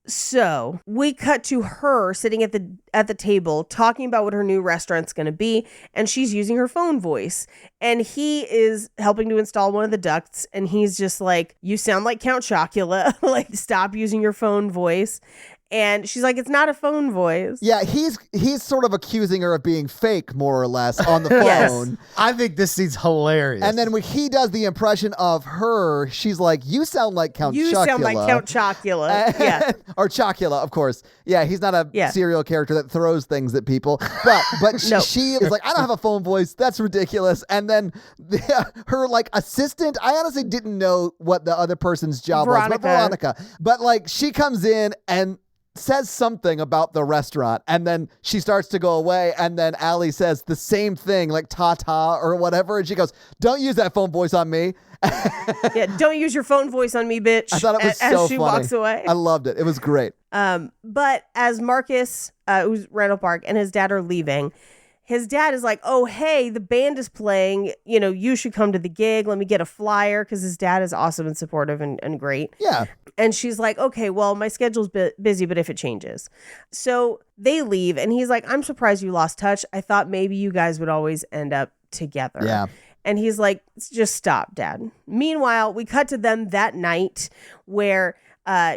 so we cut to her sitting at the table talking about what her new restaurant's going to be, and she's using her phone voice, and he is helping to install one of the ducts, and he's just like, you sound like Count Chocula. Like, stop using your phone voice. And she's like, it's not a phone voice.
Yeah, he's sort of accusing her of being fake, more or less, on the phone.
Yes.
I think this scene's hilarious.
And then when he does the impression of her, she's like, you sound like Count
You
Chocula.
sound like Count Chocula. Yeah.
Or Chocula, of course. Yeah, he's not a
Yeah.
serial character that throws things at people. But
No.
she is like, I don't have a phone voice. That's ridiculous. And then her like assistant, I honestly didn't know what the other person's job was. But Veronica. But like she comes in and says something about the restaurant and then she starts to go away and then Allie says the same thing like ta-ta or whatever and she goes, don't use that phone voice on me.
Yeah, don't use your phone voice on me, bitch.
I thought it was
as
so
she
funny.
walks away.
I loved it. It was great.
But as Marcus, who's Randall Park, and his dad are leaving, his dad is like, oh, hey, the band is playing. You know, you should come to the gig. Let me get a flyer, because his dad is awesome and supportive and great.
Yeah.
And she's like, okay, well, my schedule's busy, but if it changes. So they leave, and he's like, I'm surprised you lost touch. I thought maybe you guys would always end up together.
Yeah.
And he's like, just stop, Dad. Meanwhile, we cut to them that night where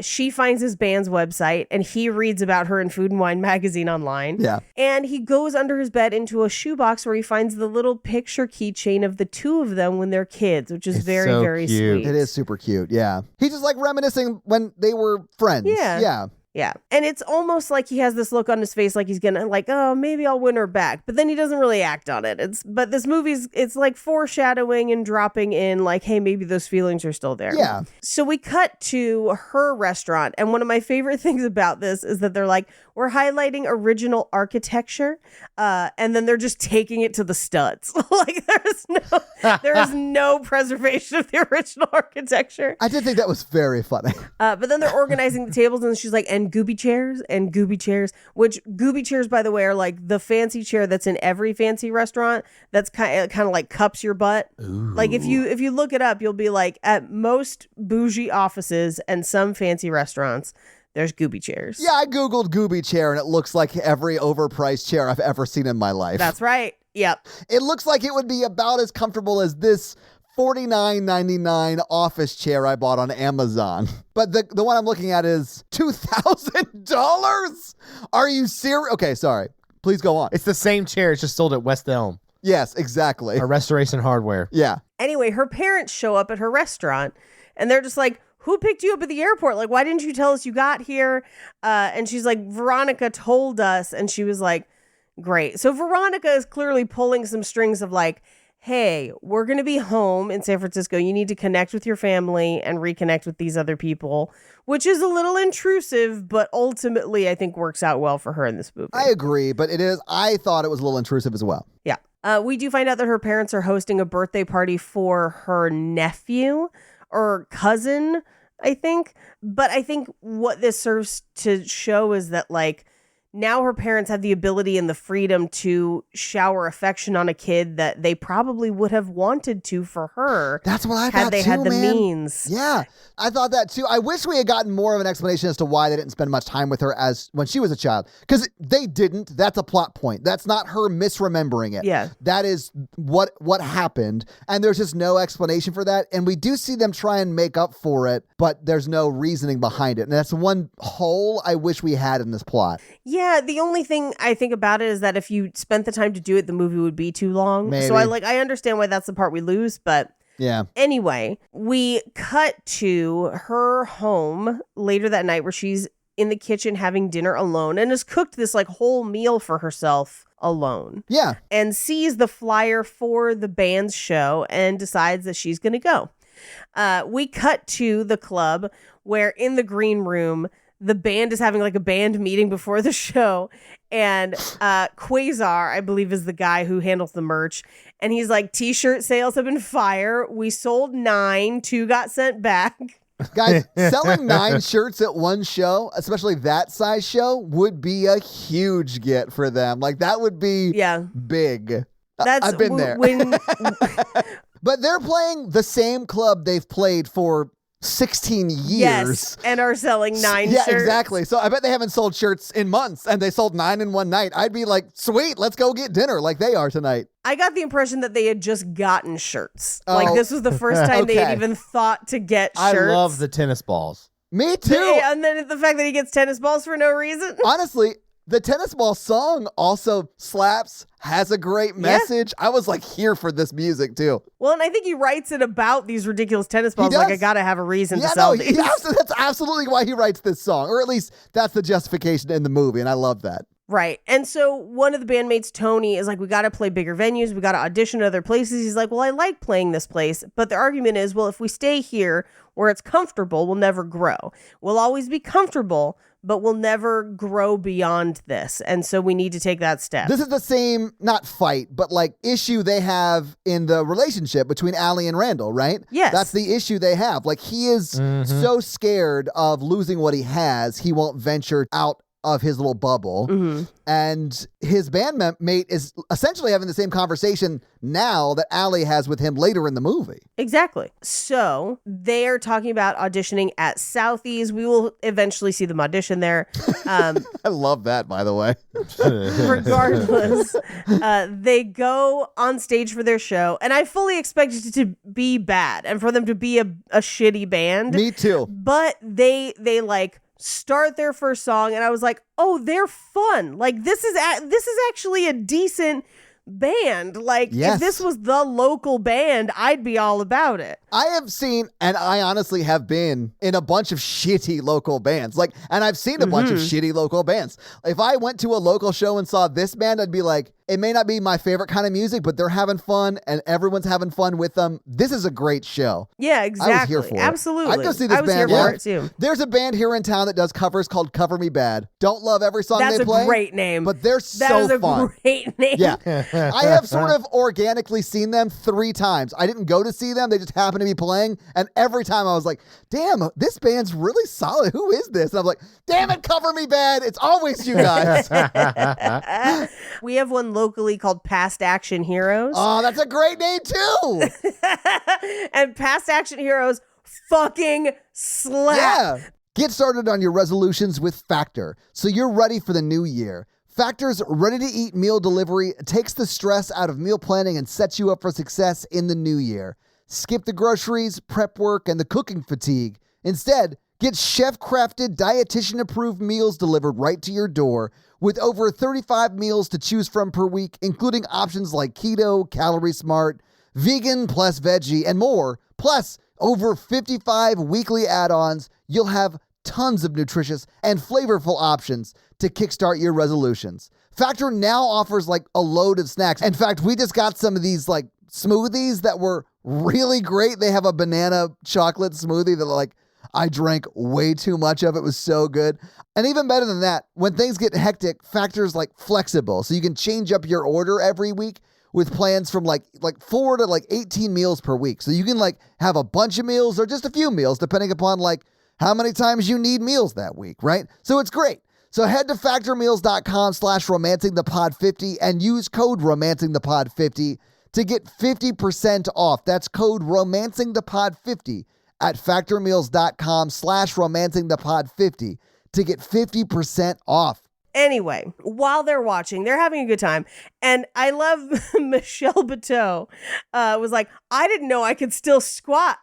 she finds his band's website and he reads about her in Food and Wine magazine online.
Yeah.
And he goes under his bed into a shoebox where he finds the little picture keychain of the two of them when they're kids, which is
It's
very,
so
very
cute.
sweet.
It is super cute. Yeah. He's just like reminiscing when they were friends.
Yeah.
Yeah.
Yeah. And it's almost like he has this look on his face like he's gonna like, oh, maybe I'll win her back. But then he doesn't really act on it. But this movie's it's like foreshadowing and dropping in like, hey, maybe those feelings are still there.
Yeah.
So we cut to her restaurant. And one of my favorite things about this is that they're like, we're highlighting original architecture. And then they're just taking it to the studs. Like there is no preservation of the original architecture.
I did think that was very funny.
But then they're organizing the tables and she's like, and gooby chairs, which gooby chairs, by the way, are like the fancy chair that's in every fancy restaurant that's kind of like cups your butt.
Ooh.
Like if you look it up, you'll be like, at most bougie offices and some fancy restaurants, there's gooby chairs.
Yeah, I Googled gooby chair and it looks like every overpriced chair I've ever seen in my life.
That's right. Yep.
It looks like it would be about as comfortable as this $49.99 office chair I bought on Amazon. But the one I'm looking at is $2,000? Are you serious? Okay, sorry. Please go on.
It's the same chair. It's just sold at West Elm.
Yes, exactly.
A Restoration Hardware.
Yeah.
Anyway, her parents show up at her restaurant and they're just like, who picked you up at the airport? Like, why didn't you tell us you got here? And she's like, Veronica told us. And she was like, great. So Veronica is clearly pulling some strings of like, hey, we're going to be home in San Francisco. You need to connect with your family and reconnect with these other people, which is a little intrusive, but ultimately I think works out well for her in this movie.
I agree, but I thought it was a little intrusive as well.
Yeah. We do find out that her parents are hosting a birthday party for her nephew or cousin, I think. But I think what this serves to show is that like, now her parents have the ability and the freedom to shower affection on a kid that they probably would have wanted to for her.
That's what I thought
had they
too,
had the
man.
means.
Yeah, I thought that too. I wish we had gotten more of an explanation as to why they didn't spend much time with her as when she was a child. Because they didn't. That's a plot point. That's not her misremembering it.
Yeah.
That is what happened. And there's just no explanation for that. And we do see them try and make up for it, but there's no reasoning behind it. And that's one hole I wish we had in this plot.
Yeah, the only thing I think about it is that if you spent the time to do it, the movie would be too long.
Maybe.
So I understand why that's the part we lose, but
yeah.
Anyway, we cut to her home later that night where she's in the kitchen having dinner alone and has cooked this like whole meal for herself alone.
Yeah.
And sees the flyer for the band's show and decides that she's going to go. We cut to the club where in the green room, the band is having like a band meeting before the show. And Quasar, I believe, is the guy who handles the merch. And he's like, t-shirt sales have been fire. We sold 9, 2 got sent back.
Guys, selling 9 shirts at one show, especially that size show, would be a huge get for them. Like that would be big. I've been there. But they're playing the same club they've played for 16 years.
Yes, and are selling 9 shirts.
Yeah, exactly. So I bet they haven't sold shirts in months, and they sold 9 in one night. I'd be like, sweet, let's go get dinner like they are tonight.
I got the impression that they had just gotten shirts. Like this was the first time they had even thought to get shirts.
I love the tennis balls.
Me too.
And then the fact that he gets tennis balls for no reason.
Honestly, the tennis ball song also slaps, has a great message. I was like here for this music too.
Well, and I think he writes it about these ridiculous tennis balls.
He does.
Like, I gotta have a reason to sell these.
That's absolutely why he writes this song. Or at least that's the justification in the movie. And I love that.
Right. And so one of the bandmates, Tony, is like, we got to play bigger venues. We got to audition other places. He's like, well, I like playing this place. But the argument is, well, if we stay here where it's comfortable, we'll never grow. We'll always be comfortable, but we'll never grow beyond this. And so we need to take that step.
This is the same, not fight, but like issue they have in the relationship between Allie and Randall, right?
Yes.
That's the issue they have. Like he is so scared of losing what he has, he won't venture out of his little bubble.
Mm-hmm.
And his bandmate is essentially having the same conversation now that Allie has with him later in the movie.
Exactly. So they are talking about auditioning at Southeast. We will eventually see them audition there.
I love that, by the way.
Regardless, they go on stage for their show, and I fully expected it to be bad and for them to be a shitty band.
Me too.
But they like start their first song, and I was like, oh, they're fun. Like this is actually a decent band. Like,
Yes.
if this was the local band, I'd be all about it.
I have seen, and I honestly have been in a bunch of shitty local bands. Like, and I've seen a bunch of shitty local bands. If I went to a local show and saw this band, I'd be like, it may not be my favorite kind of music, but they're having fun and everyone's having fun with them. This is a great show.
Yeah, exactly.
I was here for it.
Absolutely.
I'd go see this
I was
band.
here for
Yeah.
it too.
There's a band here in town that does covers called Cover Me Bad. Don't love every song
That's
they play.
a great name.
But they're
That is
so
a
fun.
great name.
Yeah. I have sort of organically seen them 3 times. I didn't go to see them. They just happened to be playing. And every time I was like, damn, this band's really solid. Who is this? And I'm like, damn it, Cover Me Bad. It's always you guys.
We have one locally called Past Action Heroes.
Oh, that's a great name too.
And Past Action Heroes fucking slap.
Yeah. Get started on your resolutions with Factor so you're ready for the new year. Factor's ready-to-eat meal delivery takes the stress out of meal planning and sets you up for success in the new year. Skip the groceries, prep work, and the cooking fatigue. Instead, get chef-crafted, dietitian-approved meals delivered right to your door with over 35 meals to choose from per week, including options like keto, calorie smart, vegan plus veggie, and more. Plus, over 55 weekly add-ons. You'll have tons of nutritious and flavorful options to kickstart your resolutions. Factor now offers like a load of snacks. In fact, we just got some of these like smoothies that were really great. They have a banana chocolate smoothie that like I drank way too much of. It was so good. And even better than that, when things get hectic, Factor's like flexible. So you can change up your order every week with plans from like 4 to like 18 meals per week. So you can like have a bunch of meals or just a few meals depending upon like how many times you need meals that week, right? So it's great. So head to factormeals.com/romancingthepod50 and use code romancingthepod50 to get 50% off. That's code romancingthepod50 at factormeals.com/romancingthepod50 to get 50% off.
Anyway, while they're watching, they're having a good time. And I love Michelle Bateau was like, I didn't know I could still squat.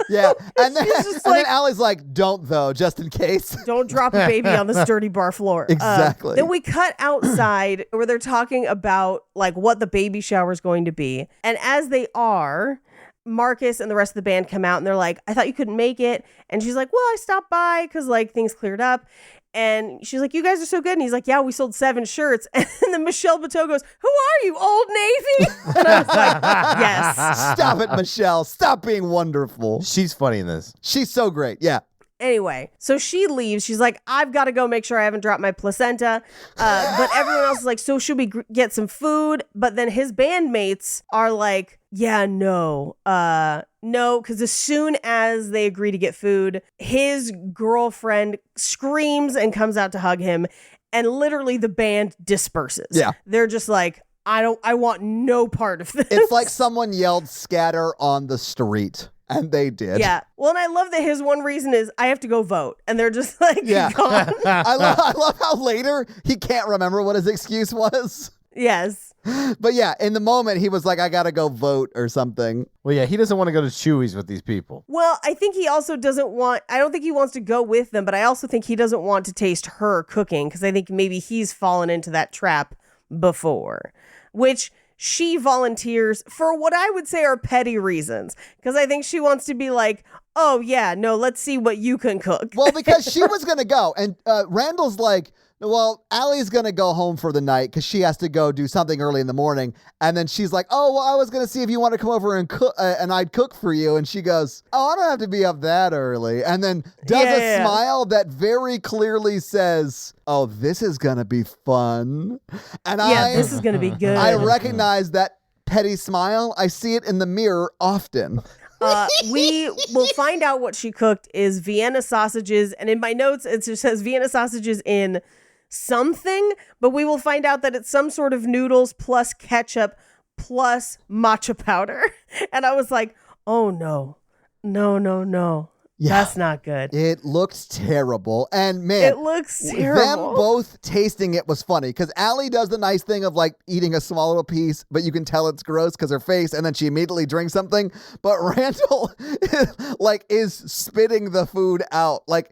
Yeah. And then,
She's just
and
like,
then Allie's like, don't though, just in case.
don't drop a baby on this dirty bar floor.
Exactly.
Then we cut outside where they're talking about like what the baby shower is going to be. And as they are, Marcus and the rest of the band come out and they're like, I thought you couldn't make it. And she's like, well, I stopped by because like things cleared up. And she's like, you guys are so good. And he's like, yeah, we sold 7 shirts. And then Michelle Bateau goes, who are you, Old Navy? And I was like, yes.
Stop it, Michelle. Stop being wonderful.
She's funny in this.
She's so great. Yeah.
Anyway, so she leaves. She's like, I've got to go make sure I haven't dropped my placenta. But everyone else is like, so should we get some food? But then his bandmates are like, yeah, no, because as soon as they agree to get food, his girlfriend screams and comes out to hug him. And literally the band disperses.
Yeah.
They're just like, I want no part of this.
It's like someone yelled scatter on the street. And they did.
Yeah. Well, and I love that his one reason is I have to go vote. And they're just like,
Yeah.
gone.
I love how later he can't remember what his excuse was.
Yes.
But yeah, in the moment, he was like, I got to go vote or something.
Well, yeah, he doesn't want to go to Chewy's with these people.
Well, I think he also I don't think he wants to go with them, but I also think he doesn't want to taste her cooking because I think maybe he's fallen into that trap before, which she volunteers for what I would say are petty reasons. Because I think she wants to be like, oh, yeah, no, let's see what you can cook.
Well, because she was going to go. And Randall's like, well, Allie's going to go home for the night because she has to go do something early in the morning. And then she's like, oh, well, I was going to see if you want to come over and cook, and I'd cook for you. And she goes, oh, I don't have to be up that early. And then does a smile that very clearly says, oh, this is going to be fun. And
this is going to be good.
I recognize that petty smile. I see it in the mirror often.
We will find out what she cooked is Vienna sausages. And in my notes, it just says Vienna sausages in something, but we will find out that it's some sort of noodles plus ketchup plus matcha powder. And I was like, oh no. Yeah. That's not good.
It looked terrible. And man,
it looks terrible.
Them both tasting it was funny because Allie does the nice thing of like eating a small little piece, but you can tell it's gross because her face, and then she immediately drinks something. But Randall like is spitting the food out. Like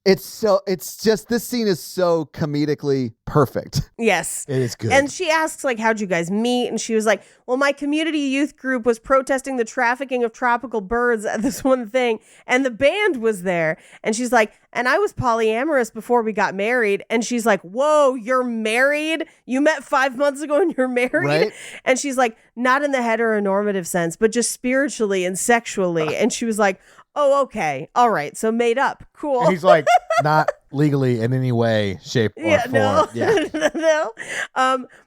It's just, this scene is so comedically perfect.
Yes.
It is good.
And she asks, like, how'd you guys meet? And she was like, well, my community youth group was protesting the trafficking of tropical birds at this one thing. And the band was there. And she's like, and I was polyamorous before we got married. And she's like, whoa, you're married? You met 5 months ago and you're married?
Right.
And she's like, not in the heteronormative sense, but just spiritually and sexually. And she was like, oh, okay. All right. So made up. Cool.
And he's like, not legally in any way, shape, or form.
No.
Yeah.
No.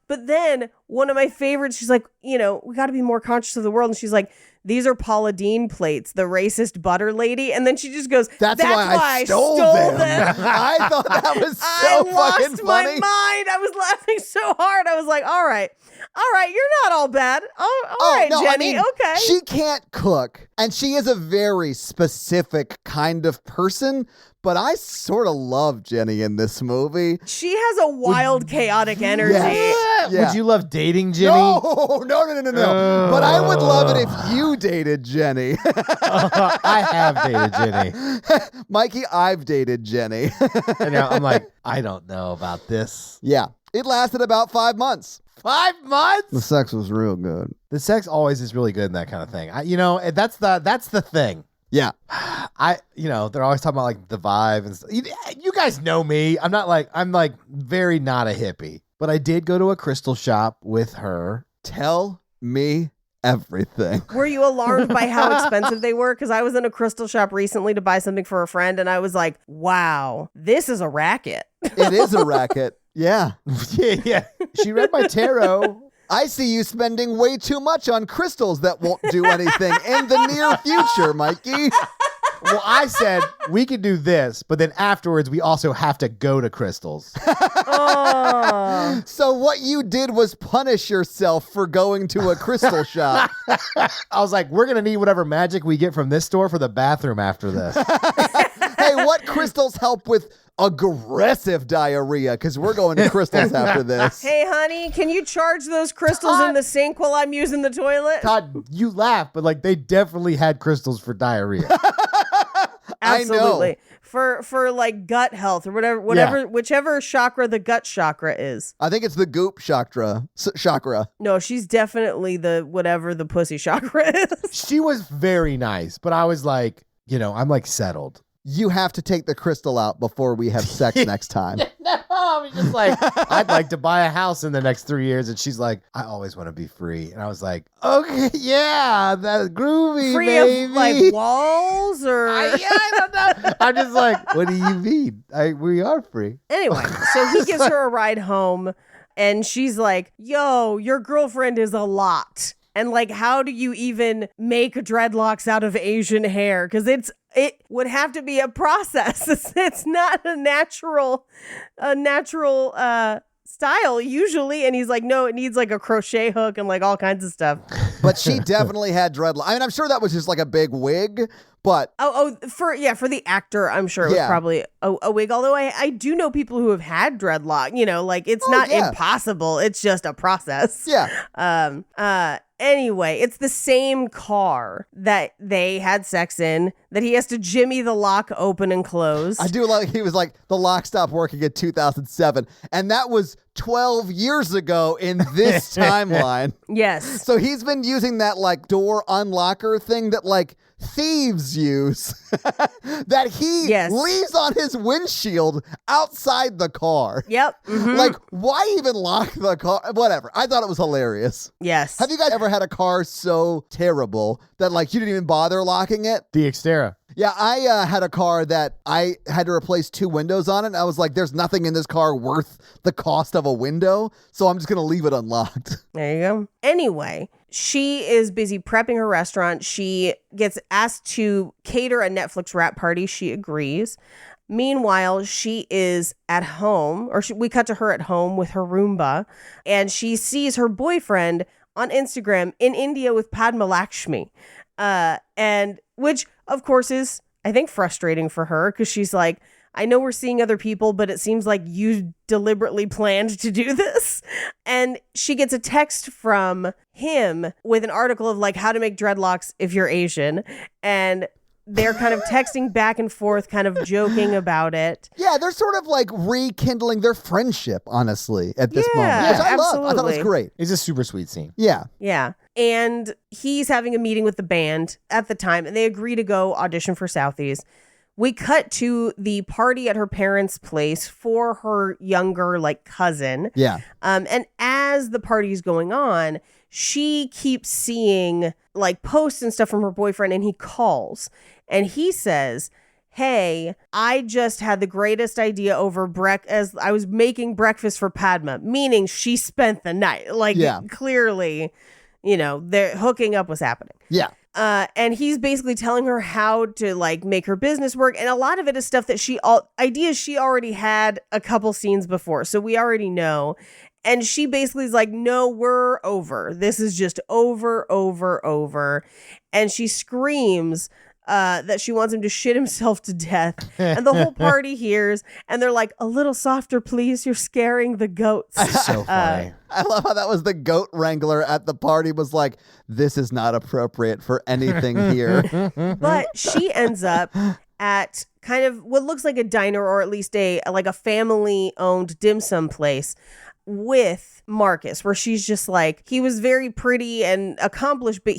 But then one of my favorites, she's like, we got to be more conscious of the world. And she's like, these are Paula Deen plates, the racist butter lady. And then she just goes, that's why I stole them.
I thought that was so fucking
lost my
funny.
mind. I was laughing so hard. I was like, all right, you're not all bad. All right,
no,
Jenny,
I mean,
okay.
She can't cook, and she is a very specific kind of person, but I sort of love Jenny in this movie.
She has a wild, chaotic energy.
Yes. Yeah.
Would you love dating Jenny?
No. But I would love it if you dated Jenny.
I have dated Jenny.
Mikey, I've dated Jenny.
And now I'm like, I don't know about this.
Yeah. It lasted about 5 months.
5 months?
The sex was real good.
The sex always is really good in that kind of thing. That's the thing.
Yeah.
They're always talking about like the vibe and stuff. You guys know me. I'm like very not a hippie, but I did go to a crystal shop with her.
Tell me everything.
Were you alarmed by how expensive they were? Because I was in a crystal shop recently to buy something for a friend, and I was like, wow, this is a racket.
It is a racket. Yeah.
Yeah. She read my tarot.
I see you spending way too much on crystals that won't do anything in the near future, Mikey.
Well, I said we could do this, but then afterwards we also have to go to crystals.
Oh.
So what you did was punish yourself for going to a crystal shop.
I was like, we're going to need whatever magic we get from this store for the bathroom after this.
Hey, what crystals help with aggressive diarrhea? Because we're going to crystals after this.
Hey, honey, can you charge those crystals in the sink while I'm using the toilet?
Todd, you laugh, but like they definitely had crystals for diarrhea.
Absolutely. For like gut health or whatever, whichever chakra the gut chakra is.
I think it's the goop chakra.
No, she's definitely the pussy chakra is.
She was very nice, but I was like, I'm like settled.
You have to take the crystal out before we have sex next time.
No, I'm just like, I'd like to buy a house in the next 3 years. And she's like, I always want to be free. And I was like, okay, yeah, that's groovy,
Free
baby.
of like walls or...
I don't know. I'm just like, what do you mean? We are free.
Anyway, so he gives her a ride home and she's like, yo, your girlfriend is a lot. And like, how do you even make dreadlocks out of Asian hair? Because it would have to be a process. It's not a natural style usually. And he's like, no, it needs like a crochet hook and like all kinds of stuff.
But she definitely had dreadlocks. I mean, I'm sure that was just like a big wig, but...
For the actor, I'm sure it was probably a wig. Although I do know people who have had dreadlock, like it's not impossible. It's just a process.
Yeah.
Anyway, it's the same car that they had sex in that he has to jimmy the lock open and close.
I do like, he was like, the lock stopped working in 2007. And that was 12 years ago in this timeline.
Yes.
So he's been using that like door unlocker thing that like thieves use that he leaves on his windshield outside the car.
Yep. Mm-hmm.
Like, why even lock the car? Whatever. I thought it was hilarious.
Yes.
Have you guys ever had a car so terrible that like you didn't even bother locking it?
The Xterra.
Yeah, I had a car that I had to replace 2 windows on it. And I was like, there's nothing in this car worth the cost of a window. So I'm just going to leave it unlocked.
There you go. Anyway, she is busy prepping her restaurant. She gets asked to cater a Netflix wrap party. She agrees. Meanwhile, she is at home, we cut to her at home with her Roomba, and she sees her boyfriend on Instagram in India with Padma Lakshmi. And which, of course, is, I think, frustrating for her because she's like, I know we're seeing other people, but it seems like you deliberately planned to do this. And she gets a text from him with an article of like how to make dreadlocks if you're Asian. And they're kind of texting back and forth, kind of joking about it.
Yeah, they're sort of like rekindling their friendship, honestly, at this
Yeah,
moment, which I love. I thought it was
absolutely.
great.
It's a super sweet scene.
Yeah.
Yeah. And he's having a meeting with the band at the time, and they agree to go audition for Southeast. We cut to the party at her parents' place for her younger, like, cousin.
Yeah.
And as the party's going on, she keeps seeing, like, posts and stuff from her boyfriend, and he calls. And he says, hey, I just had the greatest idea over as I was making breakfast for Padma, meaning she spent the night. Like,
Yeah.
clearly, you know, their hooking up was happening.
Yeah.
And he's basically telling her how to, like, make her business work. And a lot of it is stuff that ideas she already had a couple scenes before. So we already know. And she basically is like, no, we're over. This is just over. And she screams that she wants him to shit himself to death. And the whole party hears. And they're like, a little softer, please. You're scaring the goats.
So funny.
I love how that was the goat wrangler at the party was like, this is not appropriate for anything here.
But she ends up at kind of what looks like a diner, or at least a family-owned dim sum place with Marcus, where she's just like, he was very pretty and accomplished, but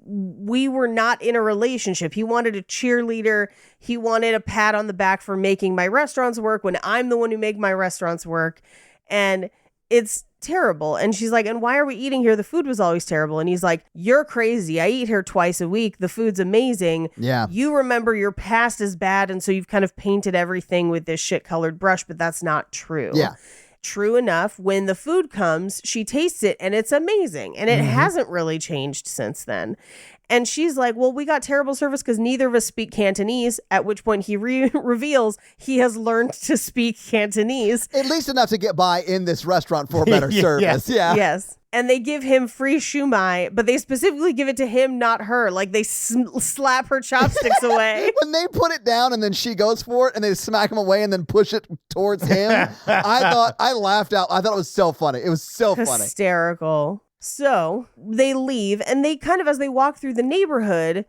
we were not in a relationship. He wanted a cheerleader. He wanted a pat on the back for making my restaurants work when I'm the one who make my restaurants work. And it's terrible. And she's like, and why are we eating here? The food was always terrible. And he's like, you're crazy. I eat here twice a week. The food's amazing.
Yeah.
You remember your past is bad. And so you've kind of painted everything with this shit colored brush, but that's not true.
Yeah.
True enough, when the food comes, she tastes it and it's amazing. And it hasn't really changed since then. And she's like, well, we got terrible service because neither of us speak Cantonese, at which point he reveals he has learned to speak Cantonese.
At least enough to get by in this restaurant for better service. Yeah.
Yes. And they give him free shumai, but they specifically give it to him, not her. Like, they slap her chopsticks away.
When they put it down and then she goes for it and they smack him away and then push it towards him, I laughed out. I thought it was so funny. It was so funny.
Hysterical. So they leave, and they kind of, as they walk through the neighborhood,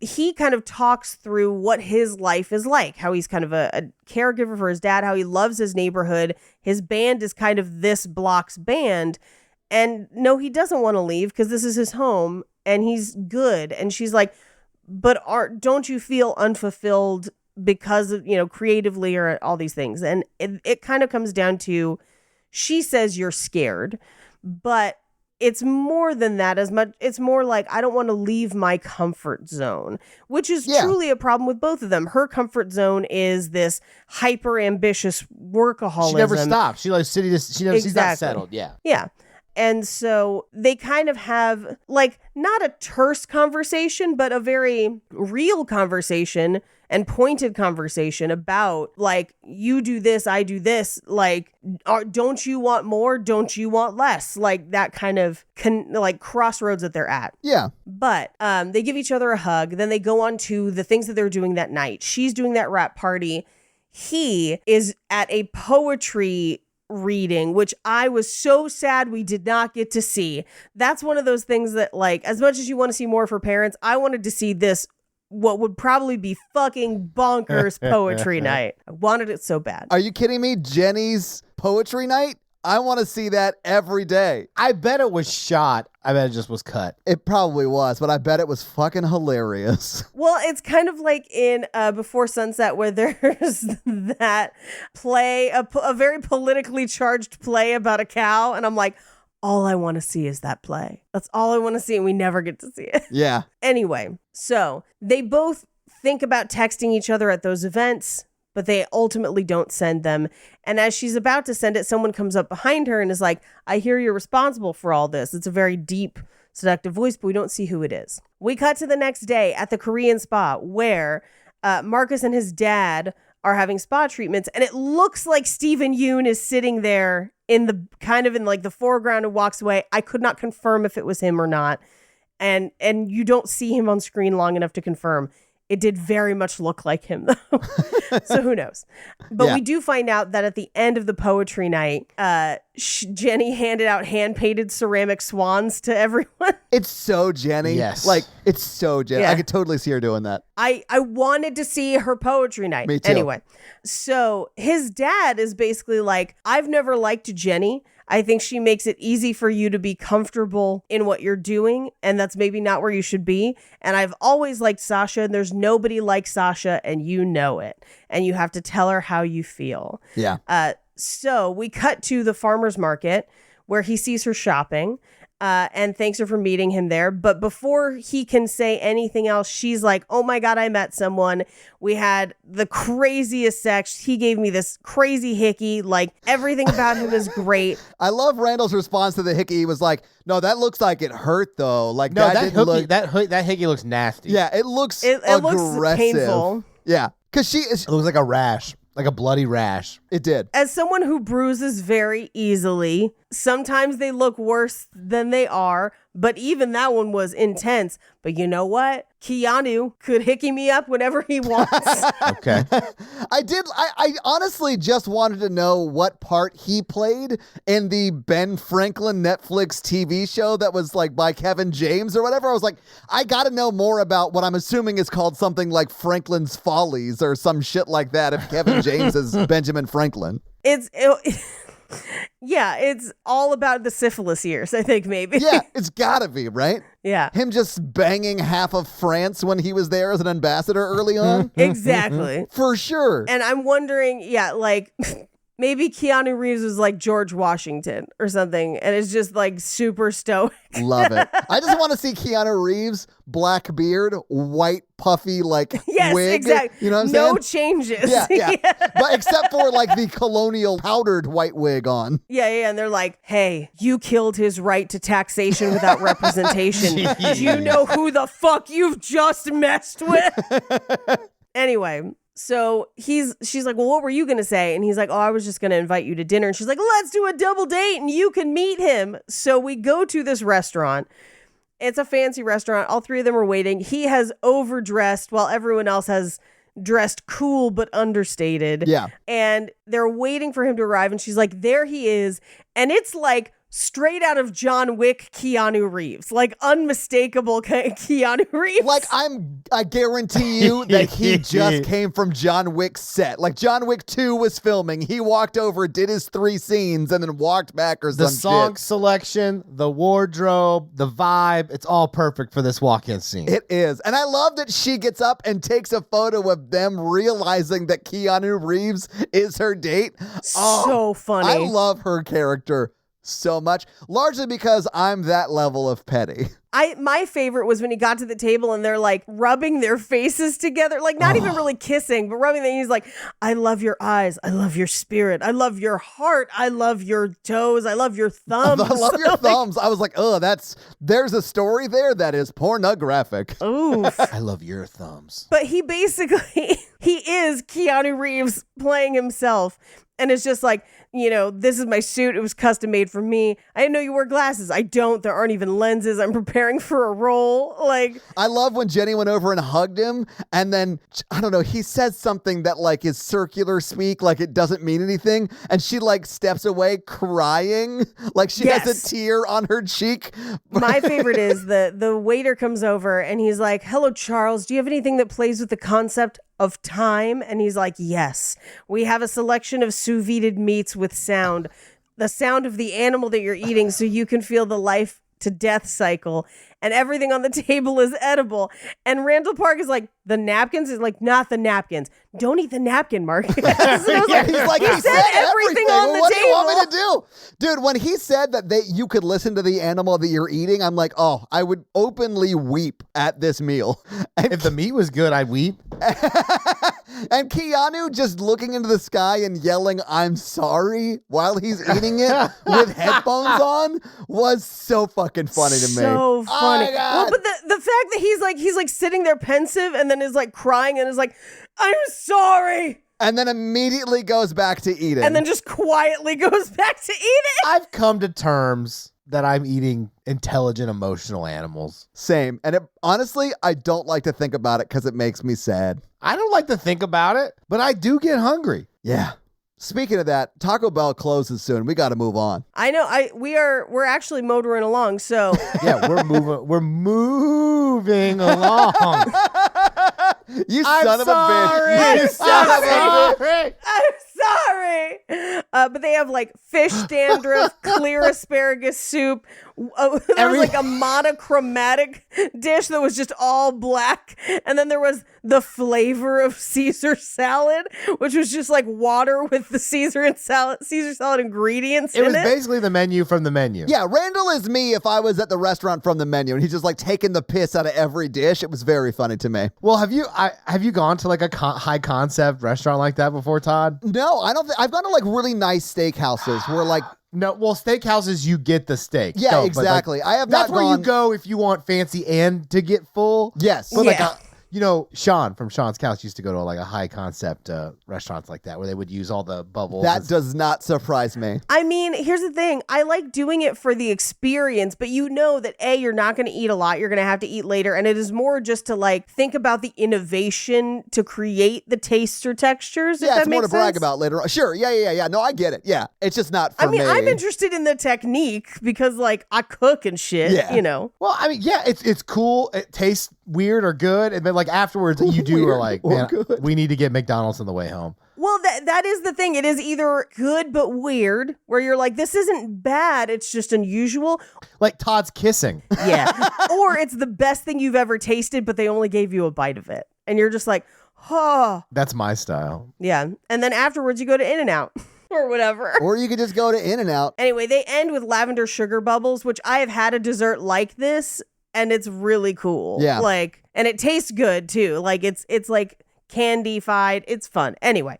he kind of talks through what his life is like, how he's kind of a caregiver for his dad, how he loves his neighborhood. His band is kind of this block's band. And no, he doesn't want to leave because this is his home and he's good. And she's like, but don't you feel unfulfilled because of, you know, creatively or all these things? And it kind of comes down to, she says you're scared, but it's more than that. As much, it's more like, I don't want to leave my comfort zone, which is truly a problem with both of them. Her comfort zone is this hyper ambitious workaholism.
She never stops. She likes city. She's not settled. Yeah.
Yeah. And so they kind of have, like, not a terse conversation, but a very real conversation and pointed conversation about, like, you do this, I do this. Like, don't you want more? Don't you want less? Like, that kind of crossroads that they're at.
Yeah.
But they give each other a hug. Then they go on to the things that they're doing that night. She's doing that rap party. He is at a poetry reading, which I was so sad we did not get to see. That's one of those things that, like, as much as you want to see more for parents, I wanted to see this, what would probably be fucking bonkers poetry night. I wanted it so bad.
Are you kidding me? Jenny's poetry night? I want to see that every day.
I bet it was shot. I bet it just was cut.
It probably was, but I bet it was fucking hilarious.
Well, it's kind of like in Before Sunset, where there's that play, a very politically charged play about a cow. And I'm like, all I want to see is that play. That's all I want to see. And we never get to see it.
Yeah.
Anyway, so they both think about texting each other at those events, but they ultimately don't send them. And as she's about to send it, someone comes up behind her and is like, I hear you're responsible for all this. It's a very deep, seductive voice, but we don't see who it is. We cut to the next day at the Korean spa where Marcus and his dad are having spa treatments. And it looks like Stephen Yoon is sitting there in the kind of in like the foreground and walks away. I could not confirm if it was him or not. And you don't see him on screen long enough to confirm. It did very much look like him, though. So who knows? But
Yeah.
we do find out that at the end of the poetry night, Jenny handed out hand-painted ceramic swans to everyone.
It's so Jenny.
Yes.
Like, it's so Jenny.
Yeah.
I could totally see her doing that.
I wanted to see her poetry night.
Me too.
Anyway, so his dad is basically like, I've never liked Jenny. I think she makes it easy for you to be comfortable in what you're doing, and that's maybe not where you should be. And I've always liked Sasha, and there's nobody like Sasha, and you know it. And you have to tell her how you feel.
Yeah.
So we cut to the farmer's market where he sees her shopping and thanks her for meeting him there. But before he can say anything else, she's like, oh my God, I met someone. We had the craziest sex. He gave me this crazy hickey. Like everything about him is great.
I love Randall's response to the hickey. He was like, no, that looks like it hurt though. Like
No,
that
that
didn't
hooky,
look...
that hickey looks nasty.
Yeah, it looks
It
aggressive.
looks painful.
Yeah, because she is...
It looks like a rash, like a bloody rash.
It did.
As someone who bruises very easily, sometimes they look worse than they are, but even that one was intense. But you know what? Keanu could hickey me up whenever he wants.
Okay.
I honestly just wanted to know what part he played in the Ben Franklin Netflix TV show that was like by Kevin James or whatever. I was like, I got to know more about what I'm assuming is called something like Franklin's Follies or some shit like that if Kevin James is Benjamin Franklin.
Yeah, it's all about the syphilis years, I think, maybe.
Yeah, it's gotta be, right?
Yeah,
Him just banging half of France when he was there as an ambassador early on?
exactly.
For sure.
And I'm wondering, yeah, like maybe Keanu Reeves was like George Washington or something, and it's just like super stoic.
Love it. I just want to see Keanu Reeves, black beard, white puffy like
Yes,
wig.
exactly.
You know what I'm
No
saying?
changes.
Yeah. But except for like the colonial powdered white wig on.
Yeah, and they're like, hey, you killed his right to taxation without representation. Do you know who the fuck you've just messed with? Anyway, so she's like, well, what were you going to say? And he's like, oh, I was just going to invite you to dinner. And she's like, let's do a double date and you can meet him. So we go to this restaurant. It's a fancy restaurant. All three of them are waiting. He has overdressed while everyone else has dressed cool but understated.
Yeah.
And they're waiting for him to arrive. And she's like, there he is. And it's like straight out of John Wick Keanu Reeves, like unmistakable Keanu Reeves.
Like I guarantee you that he just came from John Wick's set. Like John Wick 2 was filming. He walked over, did his 3 scenes, and then walked back or
The
some
song
shit.
selection, the wardrobe, the vibe, it's all perfect for this walk-in scene.
It is. And I love that she gets up and takes a photo of them realizing that Keanu Reeves is her date.
So funny.
I love her character so much, largely because I'm that level of petty.
My favorite was when he got to the table and they're like rubbing their faces together, like not even really kissing, but rubbing them. He's like, I love your eyes. I love your spirit. I love your heart. I love your toes. I love your thumbs.
I love your thumbs. I was like, oh, there's a story there that is pornographic.
Oof.
I love your thumbs.
But he basically, he is Keanu Reeves playing himself. And it's just like, you know, this is my suit. It was custom made for me. I didn't know you wore glasses. I don't. There aren't even lenses. I'm preparing for a role. Like,
I love when Jenny went over and hugged him, and then, I don't know, he says something that like is circular speak, like it doesn't mean anything, and she like steps away crying, like she has
Yes.
a tear on her cheek.
my favorite is the waiter comes over and he's like, hello, Charles. Do you have anything that plays with the concept of time? And he's like, yes, we have a selection of sous vide meats with sound, the sound of the animal that you're eating, so you can feel the life to death cycle, and everything on the table is edible. And Randall Park is like, the napkins? Is like, not the napkins. Don't eat the napkin, Mark. So I was like,
He's like,
he said everything on the
What
table.
do you want me to do? Dude, when he said that you could listen to the animal that you're eating, I'm like, oh, I would openly weep at this meal. And,
If the meat was good, I'd weep.
and Keanu just looking into the sky and yelling, I'm sorry, while he's eating it with headphones on was so fucking funny to me.
So funny.
Oh my God.
Well, but the fact that he's like sitting there pensive and then is like crying and is like, I'm sorry.
And then immediately goes back to eating.
And then just quietly goes back to eating.
I've come to terms that I'm eating intelligent, emotional animals.
Same. And honestly, I don't like to think about it because it makes me sad.
I don't like to think about it, but I do get hungry.
Yeah. Speaking of that, Taco Bell closes soon. We got to move on.
I know. We're actually motoring along. So
Yeah, we're moving along.
You
I'm
son of a
sorry.
bitch. You
I'm
son of a bitch.
sorry.
I'm sorry. But they have like fish dandruff, clear asparagus soup. There was like a monochromatic dish that was just all black. And then there was the flavor of Caesar salad, which was just like water with the Caesar salad ingredients
It
in
was
it.
basically the menu from the menu.
Yeah, Randall is me if I was at the restaurant from the menu and he's just like taking the piss out of every dish. It was very funny to me.
Well, have you gone to like a high concept restaurant like that before, Todd?
No, I don't think I've gone to like really nice steakhouses where like
No, well, steakhouses, you get the steak.
yeah,
No, but,
exactly.
like,
I have
that's
not
where
gone.
you go if you want fancy and to get full.
Yes.
But like
Yeah.
Sean from Sean's Couch used to go to like a high concept restaurants like that where they would use all the bubbles.
That does not surprise me.
I mean, here's the thing. I like doing it for the experience, but you know that A, you're not going to eat a lot. You're going to have to eat later. And it is more just to like think about the innovation to create the tastes or textures. If
Yeah,
that
it's more
makes
to brag
sense.
about later on. Sure. Yeah. No, I get it. Yeah. It's just not for
I mean,
me.
I'm interested in the technique because like I cook and shit,
Yeah.
you know.
Well, I mean, yeah, it's cool. It tastes weird or good, and then like afterwards, you do are
Weird
like,
or
man,
good.
we need to get McDonald's on the way home.
Well, that is the thing. It is either good but weird, where you're like, this isn't bad. It's just unusual.
Like Todd's kissing.
Yeah. Or it's the best thing you've ever tasted, but they only gave you a bite of it. And you're just like, oh.
That's my style.
Yeah. And then afterwards you go to In-N-Out or whatever.
Or you could just go to In-N-Out.
Anyway, they end with lavender sugar bubbles, which I have had a dessert like this, and it's really cool.
Yeah.
Like, and it tastes good too. Like it's like candy-fied. It's fun. Anyway,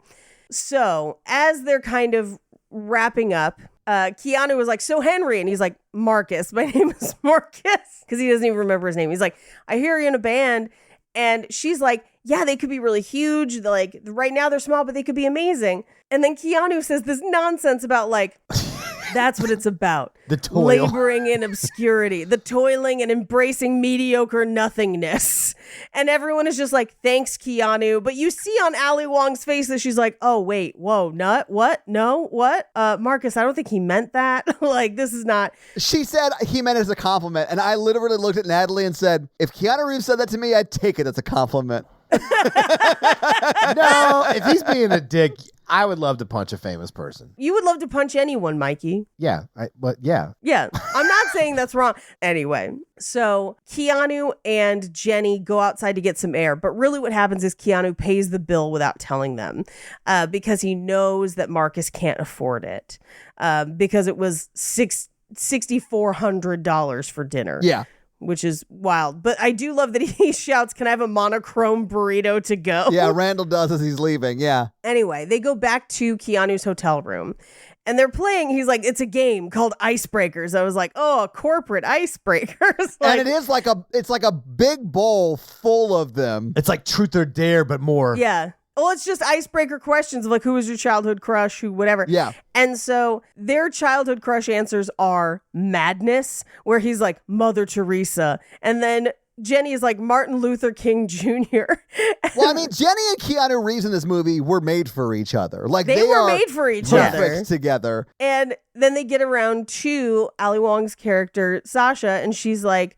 so as they're kind of wrapping up, Keanu was like, so Henry, and he's like, Marcus. My name is Marcus, because he doesn't even remember his name. He's like, I hear you're in a band. And she's like, yeah, they could be really huge. Like right now they're small, but they could be amazing. And then Keanu says this nonsense about like, that's what it's about.
The toil.
Laboring in obscurity, the toiling and embracing mediocre nothingness. And everyone is just like, thanks, Keanu. But you see on Ali Wong's face that she's like, oh, wait, whoa, nut, what? No, what? Marcus, I don't think he meant that. Like, this is not.
She said he meant it as a compliment. And I literally looked at Natalie and said, if Keanu Reeves said that to me, I'd take it as a compliment.
No, if he's being a dick, I would love to punch a famous person.
You would love to punch anyone, Mikey.
Yeah, but yeah.
Yeah, I'm not saying that's wrong. Anyway, so Keanu and Jenny go outside to get some air. But really what happens is Keanu pays the bill without telling them because he knows that Marcus can't afford it because it was $6,400 for dinner.
Yeah.
Which is wild. But I do love that he shouts, can I have a monochrome burrito to go?
Yeah, Randall does as he's leaving. Yeah.
Anyway, they go back to Keanu's hotel room and they're playing. He's like, it's a game called Icebreakers. I was like, oh, corporate Icebreakers.
And it is like it's like a big bowl full of them.
It's like truth or dare, but more.
Yeah. Well, it's just icebreaker questions of like, who was your childhood crush, who, whatever.
Yeah.
And so their childhood crush answers are madness, where he's like Mother Teresa. And then Jenny is like Martin Luther King Jr.
Well, I mean, Jenny and Keanu Reeves in this movie were made for each other. Like
They were
are
made for each
perfect
other.
together.
And then they get around to Ali Wong's character, Sasha, and she's like,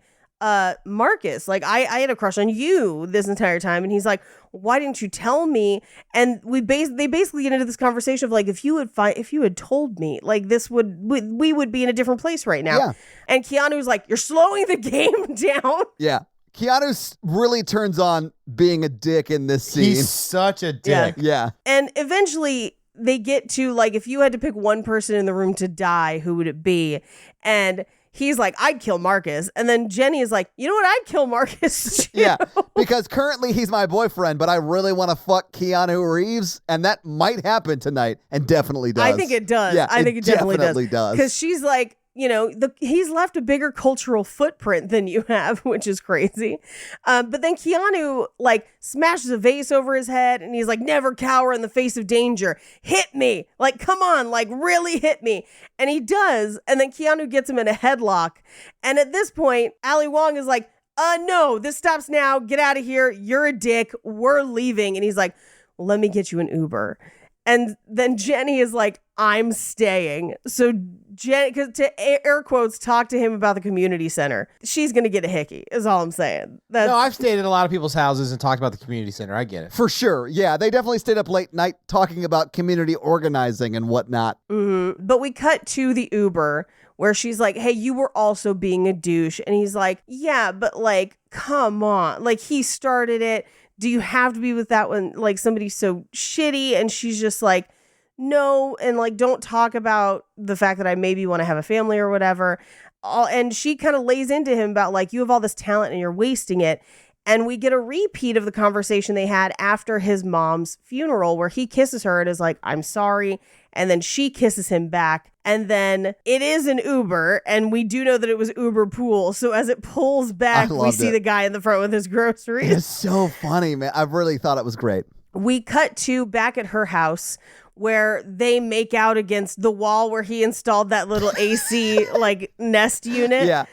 Marcus, like I had a crush on you this entire time. And he's like, why didn't you tell me? And they basically get into this conversation of like, if you had told me, like we would be in a different place right now.
Yeah.
And Keanu's like, you're slowing the game down.
Yeah. Keanu really turns on being a dick in this scene.
He's such a dick.
Yeah.
And eventually they get to like, if you had to pick one person in the room to die, who would it be? And he's like, I'd kill Marcus. And then Jenny is like, you know what? I'd kill Marcus too.
Yeah, because currently he's my boyfriend, but I really want to fuck Keanu Reeves, and that might happen tonight, and definitely does.
I think it does.
Yeah,
I think it definitely does.
does.
Because she's like, he's left a bigger cultural footprint than you have, which is crazy. But then Keanu like smashes a vase over his head and he's like, never cower in the face of danger. Hit me. Like, come on, like really hit me. And he does. And then Keanu gets him in a headlock. And at this point, Ali Wong is like, no, this stops now. Get out of here. You're a dick. We're leaving. And he's like, let me get you an Uber. And then Jenny is like, I'm staying. So Jenny, because to air quotes, talk to him about the community center. She's going to get a hickey, is all I'm saying.
No, I've stayed at a lot of people's houses and talked about the community center. I get it.
For sure. Yeah, they definitely stayed up late night talking about community organizing and whatnot.
Mm-hmm. But we cut to the Uber where she's like, hey, you were also being a douche. And he's like, yeah, but like, come on. Like, he started it. Do you have to be with that one? Like, somebody so shitty? And she's just like, no. And like, don't talk about the fact that I maybe want to have a family or whatever. And she kind of lays into him about like, you have all this talent and you're wasting it. And we get a repeat of the conversation they had after his mom's funeral where he kisses her and is like, I'm sorry. And then she kisses him back. And then it is an Uber. And we do know that it was Uber Pool. So as it pulls back, we see the guy in the front with his groceries.
It's so funny, man. I really thought it was great.
We cut to back at her house where they make out against the wall where he installed that little AC like nest unit,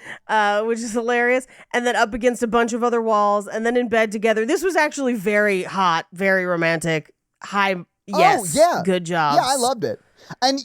which is hilarious. And then up against a bunch of other walls and then in bed together. This was actually very hot, very romantic. Yes. Oh, yeah. Good job.
Yeah, I loved it. And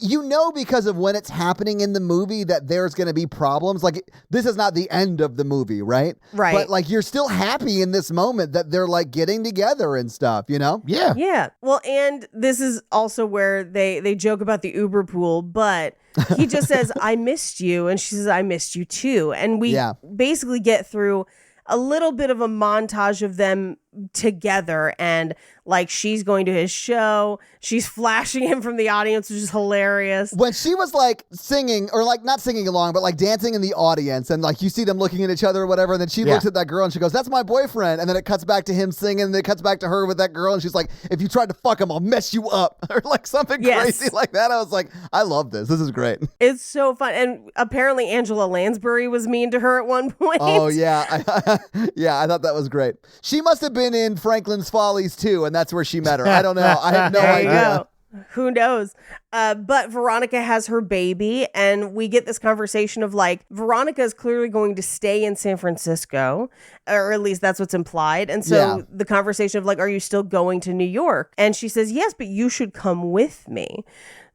because of when it's happening in the movie that there's going to be problems. Like, this is not the end of the movie, right?
Right.
But like, you're still happy in this moment that they're like getting together and stuff, Yeah.
Yeah. Well, and this is also where they joke about the Uber Pool, but he just says, I missed you. And she says, I missed you too. And we basically get through a little bit of a montage of them together, and like she's going to his show, she's flashing him from the audience, which is hilarious.
When she was like singing, or like not singing along, but like dancing in the audience, and like you see them looking at each other or whatever, and then she looks at that girl and she goes, that's my boyfriend, and then it cuts back to him singing, and then it cuts back to her with that girl, and she's like, if you tried to fuck him, I'll mess you up, or like something crazy like that. I was like, I love this is great.
It's so fun. And apparently Angela Lansbury was mean to her at one point.
Oh yeah. I thought that was great. She must have been in Franklin's Follies too, and that's where she met her. I don't know. I have no idea.
Who knows? But Veronica has her baby, and we get this conversation of like, Veronica is clearly going to stay in San Francisco, or at least that's what's implied. And so the conversation of like, are you still going to New York? And she says, yes, but you should come with me.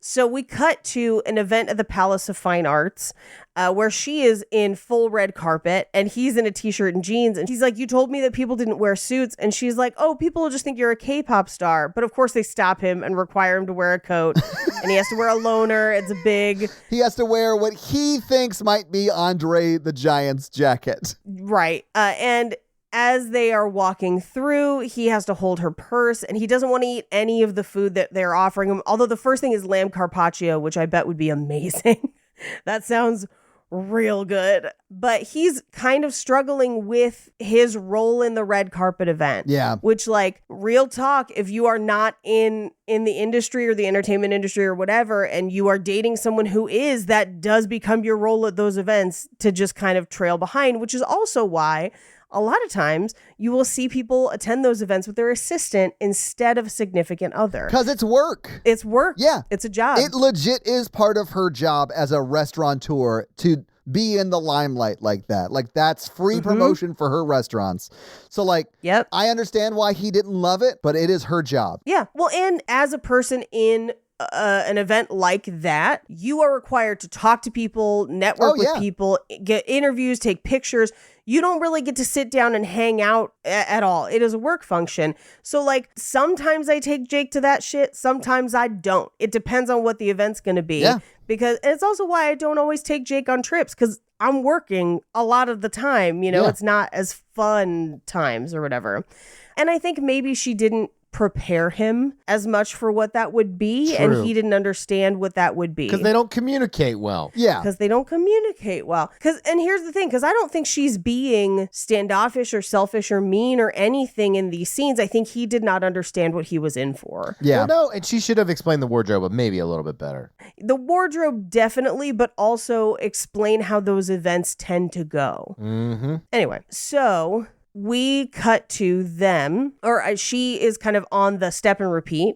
So we cut to an event at the Palace of Fine Arts where she is in full red carpet and he's in a t-shirt and jeans. And he's like, you told me that people didn't wear suits. And she's like, oh, people will just think you're a K-pop star. But of course they stop him and require him to wear a coat. And he has to wear a loner. It's a big...
He has to wear what he thinks might be Andre the Giant's jacket.
Right. And as they are walking through, he has to hold her purse, and he doesn't want to eat any of the food that they're offering him. Although the first thing is lamb carpaccio, which I bet would be amazing. That sounds real good. But he's kind of struggling with his role in the red carpet event.
Yeah.
Which, like, real talk, if you are not in the industry or the entertainment industry or whatever, and you are dating someone who is, that does become your role at those events to just kind of trail behind, which is also why a lot of times you will see people attend those events with their assistant instead of a significant other.
Because it's work.
It's work.
Yeah.
It's a job.
It legit is part of her job as a restaurateur to be in the limelight like that. Like, that's free promotion for her restaurants. So like, I understand why he didn't love it, but it is her job.
Yeah. Well, and as a person in an event like that, you are required to talk to people, network with people, get interviews, take pictures. You don't really get to sit down and hang out at all. It is a work function. So like, sometimes I take Jake to that shit. Sometimes I don't. It depends on what the event's going to be.
Yeah.
Because, and it's also why I don't always take Jake on trips, because I'm working a lot of the time. It's not as fun times or whatever. And I think maybe she didn't prepare him as much for what that would be.
True.
And he didn't understand what that would be.
Because they don't communicate well.
Yeah.
Because they don't communicate well. And here's the thing, because I don't think she's being standoffish or selfish or mean or anything in these scenes. I think he did not understand what he was in for.
Yeah.
Well, no, and she should have explained the wardrobe, but maybe a little bit better.
The wardrobe definitely, but also explain how those events tend to go.
Mm-hmm.
Anyway, so we cut to them, or she is kind of on the step and repeat.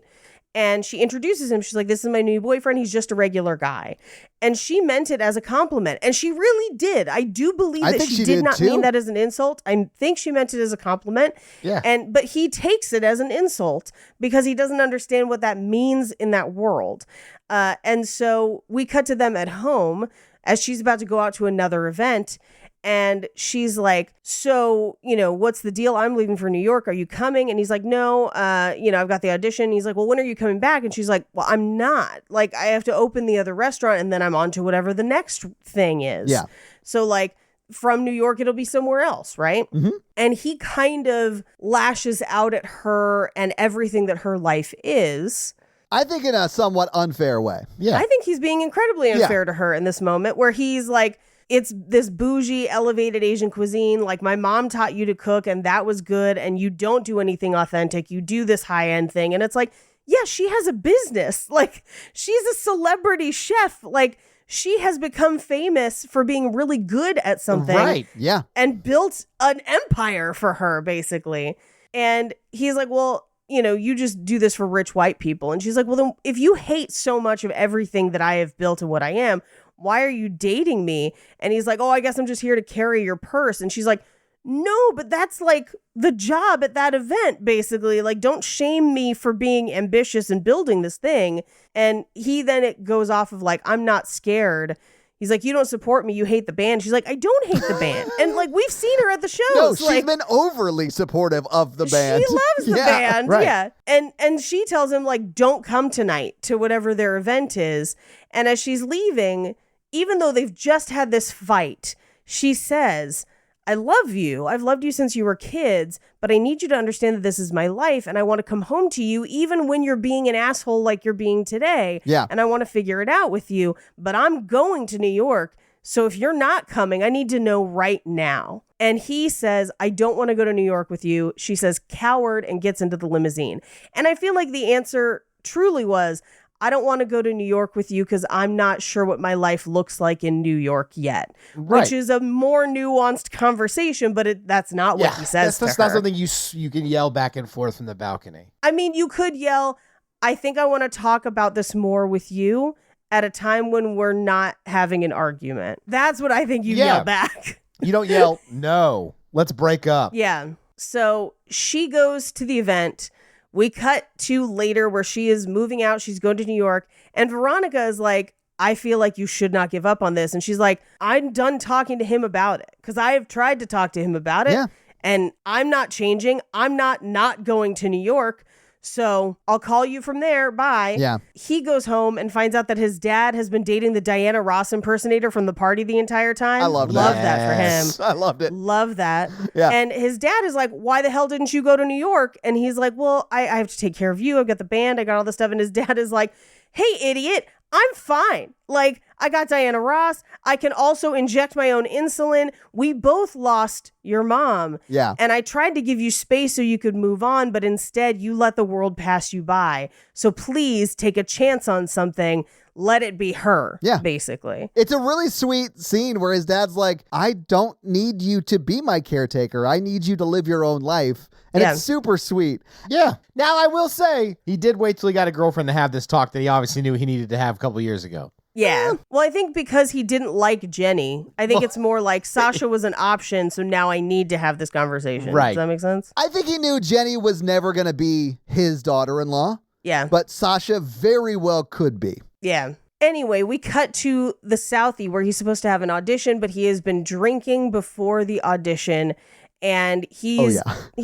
And she introduces him. She's like, this is my new boyfriend. He's just a regular guy. And she meant it as a compliment. And she really did. I do believe that
think
she
she
did
did
not
too.
mean that as an insult. I think she meant it as a compliment.
Yeah.
But he takes it as an insult because he doesn't understand what that means in that world. And so we cut to them at home as she's about to go out to another event. And she's like, so, what's the deal? I'm leaving for New York. Are you coming? And he's like, no, I've got the audition. He's like, well, when are you coming back? And she's like, well, I'm not. Like, I have to open the other restaurant and then I'm on to whatever the next thing is.
Yeah.
So, like, from New York, it'll be somewhere else, right?
Mm-hmm.
And he kind of lashes out at her and everything that her life is.
I think in a somewhat unfair way.
Yeah.
I think he's being incredibly unfair to her in this moment where he's like, it's this bougie, elevated Asian cuisine. Like, my mom taught you to cook and that was good. And you don't do anything authentic. You do this high end thing. And it's like, yeah, she has a business. Like, she's a celebrity chef. Like, she has become famous for being really good at something.
Right.
Yeah.
And built an empire for her, basically. And he's like, well, you just do this for rich white people. And she's like, well, then if you hate so much of everything that I have built and what I am, why are you dating me? And he's like, oh, I guess I'm just here to carry your purse. And she's like, no, but that's like the job at that event, basically. Like, don't shame me for being ambitious and building this thing. And it goes off of like, I'm not scared. He's like, you don't support me. You hate the band. She's like, I don't hate the band. And like, we've seen her at the shows.
No, she's
like,
been overly supportive of the band.
She loves the band.
right.
Yeah. And she tells him like, don't come tonight to whatever their event is. And as she's leaving, even though they've just had this fight, she says, I love you. I've loved you since you were kids, but I need you to understand that this is my life and I want to come home to you even when you're being an asshole like you're being today.
Yeah.
And I want to figure it out with you, but I'm going to New York. So if you're not coming, I need to know right now. And he says, I don't want to go to New York with you. She says, coward, and gets into the limousine. And I feel like the answer truly was, I don't want to go to New York with you because I'm not sure what my life looks like in New York yet,
Right.
which is a more nuanced conversation, but that's not what he says
That's
to
not
her.
something you can yell back and forth from the balcony.
I mean, you could yell, I think I want to talk about this more with you at a time when we're not having an argument. That's what I think you yell back.
You don't yell, no, let's break up.
Yeah. So she goes to the event. We cut to later where she is moving out. She's going to New York. And Veronica is like, I feel like you should not give up on this. And she's like, I'm done talking to him about it because I have tried to talk to him about it.
Yeah.
And I'm not changing. I'm not going to New York. So I'll call you from there. Bye.
Yeah.
He goes home and finds out that his dad has been dating the Diana Ross impersonator from the party the entire time.
I love that.
Love that for him.
I loved it.
Love that.
Yeah.
And his dad is like, why the hell didn't you go to New York? And he's like, well, I have to take care of you. I've got the band. I got all this stuff. And his dad is like, hey, idiot, I'm fine. Like, I got Diana Ross. I can also inject my own insulin. We both lost your mom.
Yeah.
And I tried to give you space so you could move on, but instead you let the world pass you by. So please take a chance on something. Let it be her.
Yeah.
Basically.
It's a really sweet scene where his dad's like, I don't need you to be my caretaker. I need you to live your own life. And
Yeah.
it's super sweet.
Yeah. Now, I will say, he did wait till he got a girlfriend to have this talk that he obviously knew he needed to have a couple years ago.
Yeah. Well, I think because he didn't like Jenny, I think it's more like Sasha was an option, so now I need to have this conversation.
Right.
Does that make sense?
I think he knew Jenny was never going to be his daughter-in-law,
Yeah.
but Sasha very well could be.
Yeah. Anyway, we cut to the Southie where he's supposed to have an audition, but he has been drinking before the audition. And he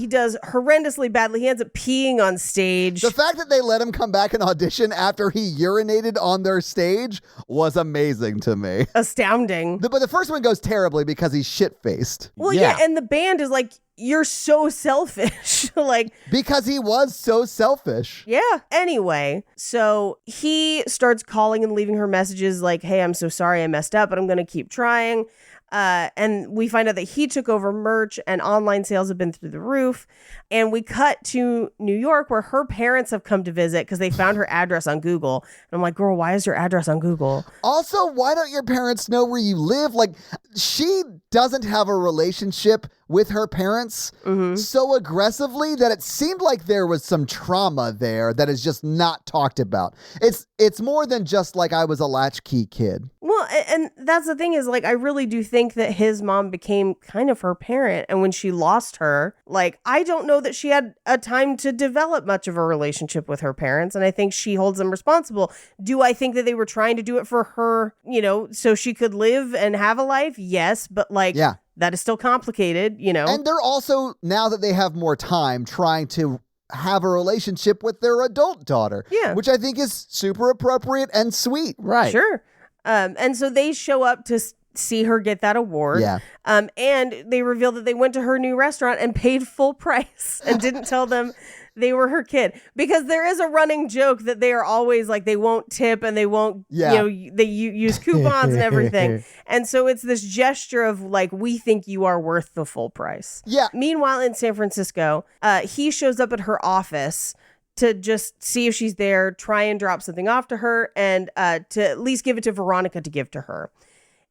does horrendously badly. He ends up peeing on stage.
The fact that they let him come back and audition after he urinated on their stage was amazing to me.
Astounding.
But the first one goes terribly because he's shit-faced.
Well, yeah. And the band is like, you're so selfish. Like,
Because he was so selfish.
yeah. Anyway, so he starts calling and leaving her messages like, hey, I'm so sorry I messed up, but I'm going to keep trying. And we find out that he took over merch and online sales have been through the roof. And we cut to New York where her parents have come to visit because they found her address on Google. And I'm like, girl, why is your address on Google?
Also, why don't your parents know where you live? Like, she doesn't have a relationship with her parents so aggressively that it seemed like there was some trauma there that is just not talked about. It's more than just like I was a latchkey kid.
Well, and that's the thing is, like, I really do think that his mom became kind of her parent. And when she lost her, like, I don't know that she had a time to develop much of a relationship with her parents. And I think she holds them responsible. Do I think that they were trying to do it for her, you know, so she could live and have a life? Yes. But like,
Yeah.
that is still complicated, you know?
And they're also, now that they have more time, trying to have a relationship with their adult daughter.
Yeah.
Which I think is super appropriate and sweet.
Right.
Sure. And so they show up to see her get that award.
Yeah.
And they reveal that they went to her new restaurant and paid full price and didn't tell them they were her kid. Because there is a running joke that they are always like, they won't tip and they won't, you know, they use coupons and everything. And so it's this gesture of like, we think you are worth the full price.
Yeah.
Meanwhile, in San Francisco, he shows up at her office to just see if she's there, try and drop something off to her, and to at least give it to Veronica to give to her.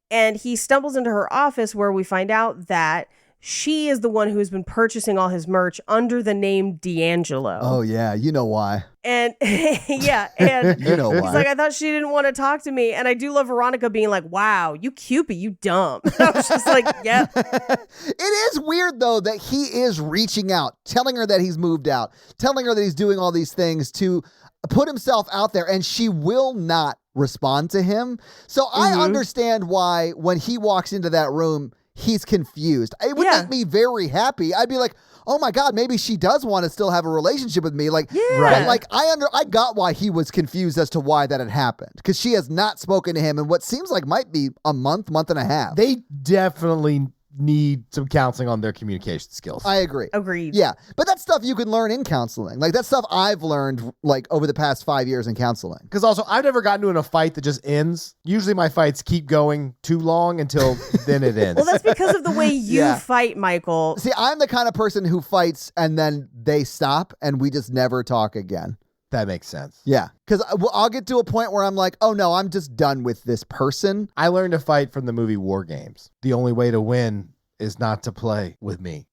And he stumbles into her office where we find out that she is the one who has been purchasing all his merch under the name D'Angelo.
Oh, yeah. You know why.
And yeah, and
You know
he's
why.
like, I thought she didn't want to talk to me. And I do love Veronica being like, wow, you Cupid, you dumb. I was just like, yep.
It is weird, though, that he is reaching out, telling her that he's moved out, telling her that he's doing all these things to put himself out there, and she will not respond to him. So I understand why when he walks into that room, he's confused. It would make me very happy. I'd be like, oh my God, maybe she does want to still have a relationship with me. Like,
Yeah.
like I got why he was confused as to why that had happened, because she has not spoken to him in what seems like might be a month and a half.
They definitely need some counseling on their communication skills.
I agree.
Agreed.
Yeah, but that's stuff you can learn in counseling. Like, that's stuff I've learned like over the past 5 years in counseling.
Because also, I've never gotten into a fight that just ends. Usually my fights keep going too long until then it ends.
Well, that's because of the way you
Yeah.
fight, Michael.
See, I'm the kind of person who fights and then they stop and we just never talk again.
That makes sense.
Yeah, because I'll get to a point where I'm like, oh no, I'm just done with this person.
I learned to fight from the movie War Games. The only way to win is not to play with me.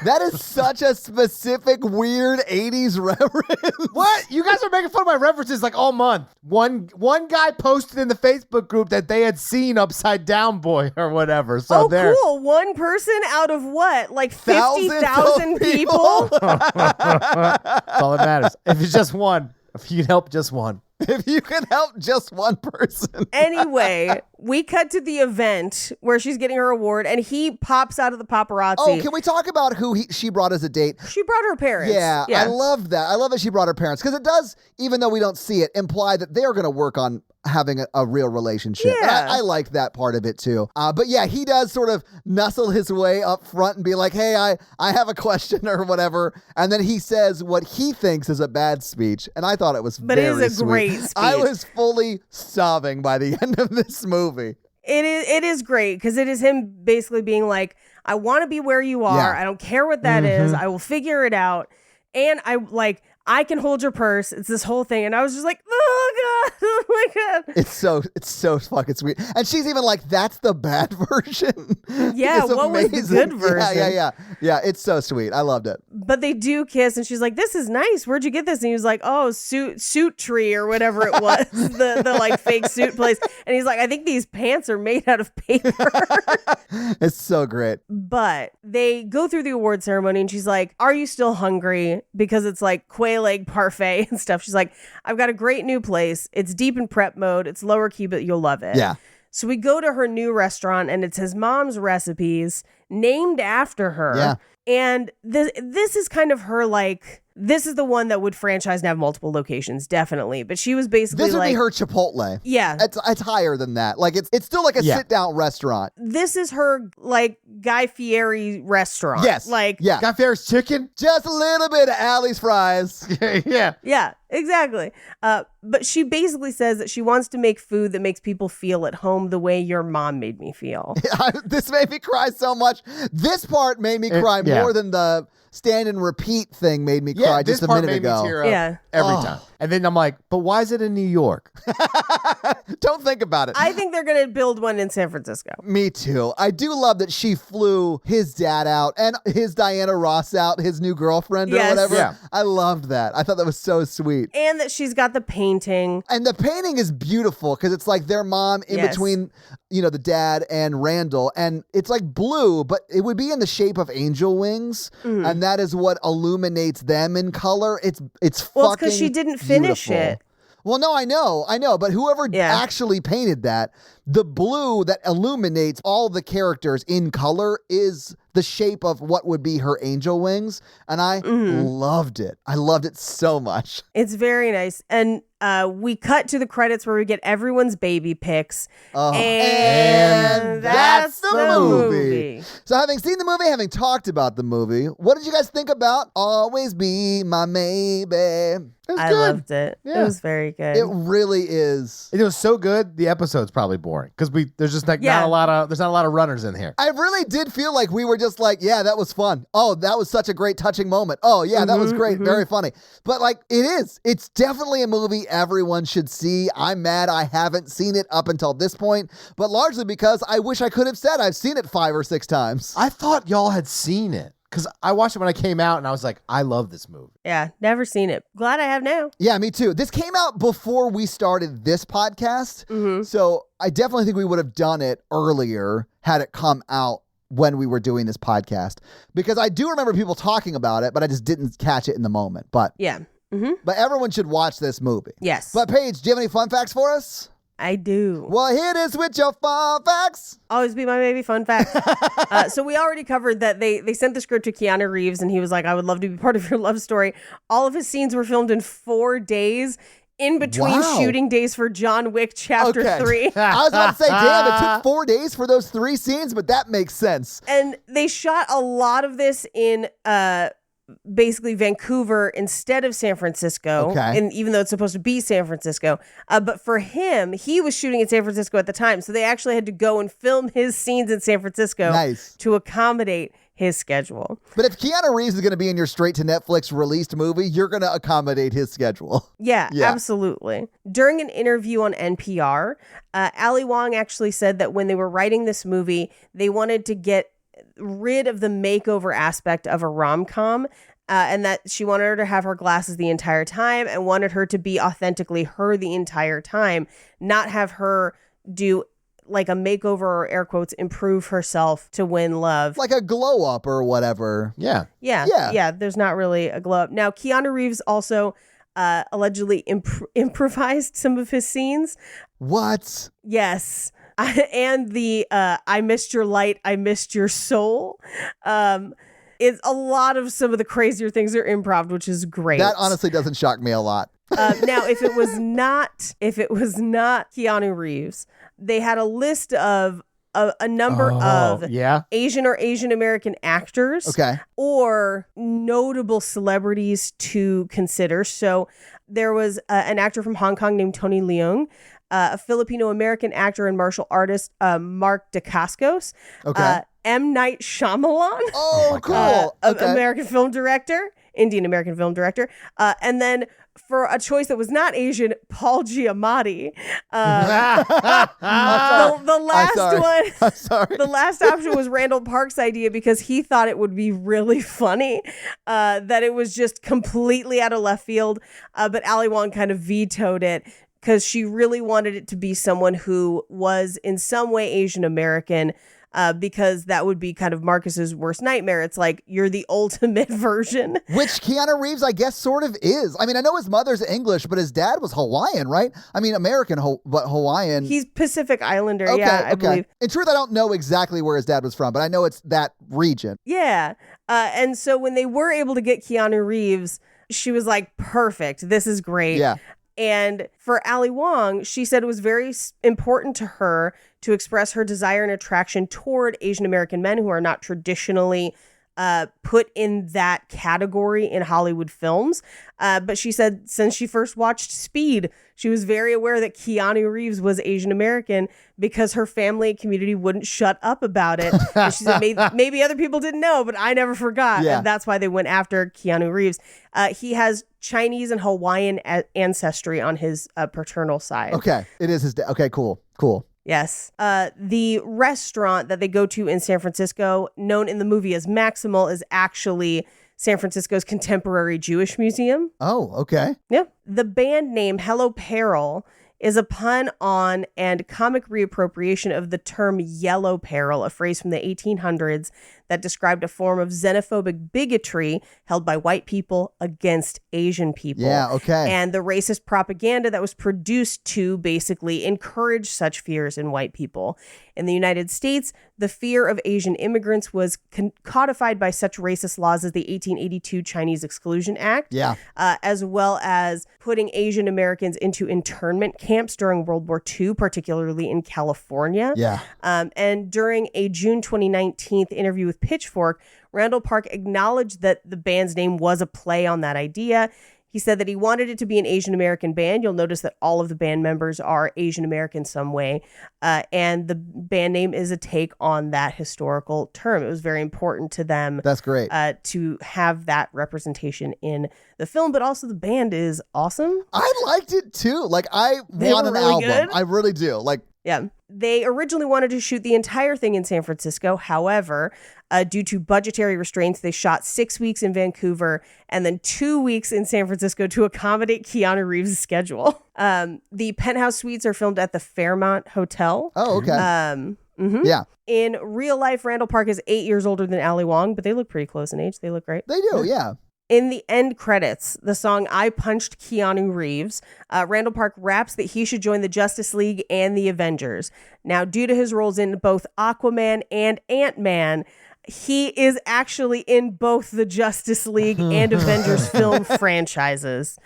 That is such a specific, weird 80s reference.
What? You guys are making fun of my references like all month. One guy posted in the Facebook group that they had seen Upside Down Boy or whatever. So
Oh,
there.
cool. One person out of what? Like
Thousands of
50,000 people?
That's all that matters. If it's just one, if you can help just one.
If you can help just one person.
Anyway, we cut to the event where she's getting her award and he pops out of the paparazzi.
Oh, can we talk about who she brought as a date?
She brought her parents.
Yeah, I love that. I love that she brought her parents, because it does, even though we don't see it, imply that they're going to work on having a real relationship. And
Yeah.
I like that part of it too. But yeah, he does sort of nuzzle his way up front and be like, hey, I have a question or whatever. And then he says what he thinks is a bad speech. And I thought it was
But it
very
is a
sweet.
great
I
speech.
was fully sobbing by the end of this movie.
It is great because it is him basically being like, I want to be where you are.
Yeah.
I don't care what that is. I will figure it out. And I can hold your purse. It's this whole thing. And I was just like, oh God, oh my God.
It's so fucking sweet. And she's even like, that's the bad version.
Yeah,
It's
what was the
amazing.
good version?
Yeah, it's so sweet. I loved it.
But they do kiss and she's like, this is nice. Where'd you get this? And he was like, oh, suit tree or whatever it was. the like fake suit place. And he's like, I think these pants are made out of paper.
It's so great.
But they go through the award ceremony and she's like, are you still hungry? Because it's like quail egg parfait and stuff. She's like, I've got a great new place. It's deep in prep mode. It's lower key, but you'll love it.
Yeah.
So we go to her new restaurant and it's his mom's recipes named after her.
Yeah.
And this is kind of her like This is the one that would franchise and have multiple locations, definitely. But she was basically
This would
like,
be her Chipotle.
yeah,
It's higher than that. Like it's still like a sit down restaurant.
this is her like Guy Fieri restaurant.
Yes.
Like,
yeah.
Got Ferris chicken?
Just a little bit of Allie's fries.
Yeah.
yeah, exactly. But she basically says that she wants to make food that makes people feel at home the way your mom made me feel.
This made me cry so much. This part made me cry
yeah.
more than the stand and repeat thing made me cry
this
just a
part
minute
made
ago.
me tear up
Yeah.
every time. And then I'm like, but why is it in New York?
Don't think about it.
I think they're going to build one in San Francisco.
Me too. I do love that she flew his dad out and his Diana Ross out, his new girlfriend or
Yes.
whatever.
Yeah.
I loved that. I thought that was so sweet.
And that she's got the painting.
And the painting is beautiful because it's like their mom in
Yes.
between, the dad and Randall. And it's like blue, but it would be in the shape of angel wings.
Mm-hmm.
And that is what illuminates them in color. It's
Well, it's
fucking
because she didn't finish
beautiful.
it.
Well, no, I know. But whoever
Yeah.
actually painted that, the blue that illuminates all the characters in color is the shape of what would be her angel wings. And I loved it. I loved it so much.
It's very nice. And we cut to the credits where we get everyone's baby pics. And that's the movie.
So having seen the movie, having talked about the movie, what did you guys think about Always Be My Maybe?
It was
I
good.
loved it.
Yeah.
It was very good.
It really is.
It was so good. The episode's probably boring because there's just like
Yeah.
not a lot of runners in here.
I really did feel like we were just like, yeah, that was fun. Oh, that was such a great touching moment. Oh, yeah, that was great. Very funny. But like, it is. It's definitely a movie everyone should see. I'm mad I haven't seen it up until this point, but largely because I wish I could have said I've seen it 5 or 6 times.
I thought y'all had seen it because I watched it when I came out and I was like, I love this movie.
Yeah, never seen it. Glad I have now.
Yeah, me too. This came out before we started this podcast. So I definitely think we would have done it earlier had it come out when we were doing this podcast, because I do remember people talking about it, but I just didn't catch it in the moment. But
Yeah.
but everyone should watch this movie.
Yes.
But Paige, do you have any fun facts for us?
I do.
Well, hit us with your fun facts.
Always be my baby. Fun fact. So we already covered that they sent the script to Keanu Reeves and he was like, I would love to be part of your love story. All of his scenes were filmed in 4 days in between
Wow.
shooting days for John Wick Chapter 3.
I was about to say, damn, it took 4 days for those 3 scenes, but that makes sense.
And they shot a lot of this in basically Vancouver instead of San Francisco.
Okay.
And even though it's supposed to be San Francisco. But for him, he was shooting in San Francisco at the time. So they actually had to go and film his scenes in San Francisco
Nice.
to accommodate his schedule.
But if Keanu Reeves is going to be in your straight to Netflix released movie, you're going to accommodate his schedule.
Yeah,
Yeah.
absolutely. During an interview on NPR, Ali Wong actually said that when they were writing this movie, they wanted to get rid of the makeover aspect of a rom-com, and that she wanted her to have her glasses the entire time and wanted her to be authentically her the entire time, not have her do like a makeover or air quotes improve herself to win love.
Like a glow up or whatever.
Yeah.
Yeah, there's not really a glow up. Now, Keanu Reeves also allegedly improvised some of his scenes.
What?
Yes. And the I missed your light, I missed your soul. It's a lot of some of the crazier things are improv, which is great.
That honestly doesn't shock me a lot.
Now, if it was not Keanu Reeves, they had a list of a number of Asian or Asian American actors,
Okay.
or notable celebrities to consider. So there was an actor from Hong Kong named Tony Leung, a Filipino American actor and martial artist, Mark Dacascos,
Okay.
M. Night Shyamalan.
Oh, cool. Okay.
American film director, Indian American film director, and then for a choice that was not Asian, Paul Giamatti. The last one,
I'm sorry.
the last option was Randall Park's idea because he thought it would be really funny, that it was just completely out of left field. But Ali Wong kind of vetoed it because she really wanted it to be someone who was in some way Asian American. Because that would be kind of Marcus's worst nightmare. It's like, you're the ultimate version.
Which Keanu Reeves, I guess, sort of is. I mean, I know his mother's English, but his dad was Hawaiian, right? I mean, American, but Hawaiian.
He's Pacific Islander,
okay,
yeah, I
okay.
believe.
In truth, I don't know exactly where his dad was from, but I know it's that region.
Yeah. And so when they were able to get Keanu Reeves, she was like, perfect. This is great.
Yeah.
And for Ali Wong, she said it was very important to her to express her desire and attraction toward Asian American men who are not traditionally put in that category in Hollywood films. But she said since she first watched Speed, she was very aware that Keanu Reeves was Asian American because her family and community wouldn't shut up about it. And she said maybe other people didn't know, but I never forgot.
Yeah.
And that's why they went after Keanu Reeves. He has Chinese and Hawaiian ancestry on his paternal side.
Okay. It is his dad. Okay, cool. Cool.
Yes. The restaurant that they go to in San Francisco, known in the movie as Maximal, is actually San Francisco's contemporary Jewish museum.
Oh, okay.
Yeah. The band name Hello Peril is a pun on and comic reappropriation of the term yellow peril, a phrase from the 1800s that described a form of xenophobic bigotry held by white people against Asian people.
Yeah, okay.
And the racist propaganda that was produced to basically encourage such fears in white people. In the United States, the fear of Asian immigrants was codified by such racist laws as the 1882 Chinese Exclusion Act,
Yeah.
as well as putting Asian Americans into internment camps during World War II, particularly in California.
Yeah.
And during a June 2019 interview with Pitchfork, Randall Park acknowledged that the band's name was a play on that idea. He said that he wanted it to be an Asian American band. You'll notice that all of the band members are Asian American some way. And the band name is a take on that historical term. It was very important to them.
That's great.
To have that representation in the film, but also the band is awesome.
I liked it too. Like, I
They
want
were
an
really
album.
good.
I really do. Like,
Yeah. They originally wanted to shoot the entire thing in San Francisco. However, due to budgetary restraints, they shot 6 weeks in Vancouver and then 2 weeks in San Francisco to accommodate Keanu Reeves' schedule. The penthouse suites are filmed at the Fairmont Hotel.
oh, okay.
Mhm.
Yeah,
In real life, Randall Park is 8 years older than Ali Wong, but they look pretty close in age. They look great.
they do. Yeah.
In the end credits, the song I Punched Keanu Reeves, Randall Park raps that he should join the Justice League and the Avengers. Now, due to his roles in both Aquaman and Ant-Man, he is actually in both the Justice League and Avengers film franchises.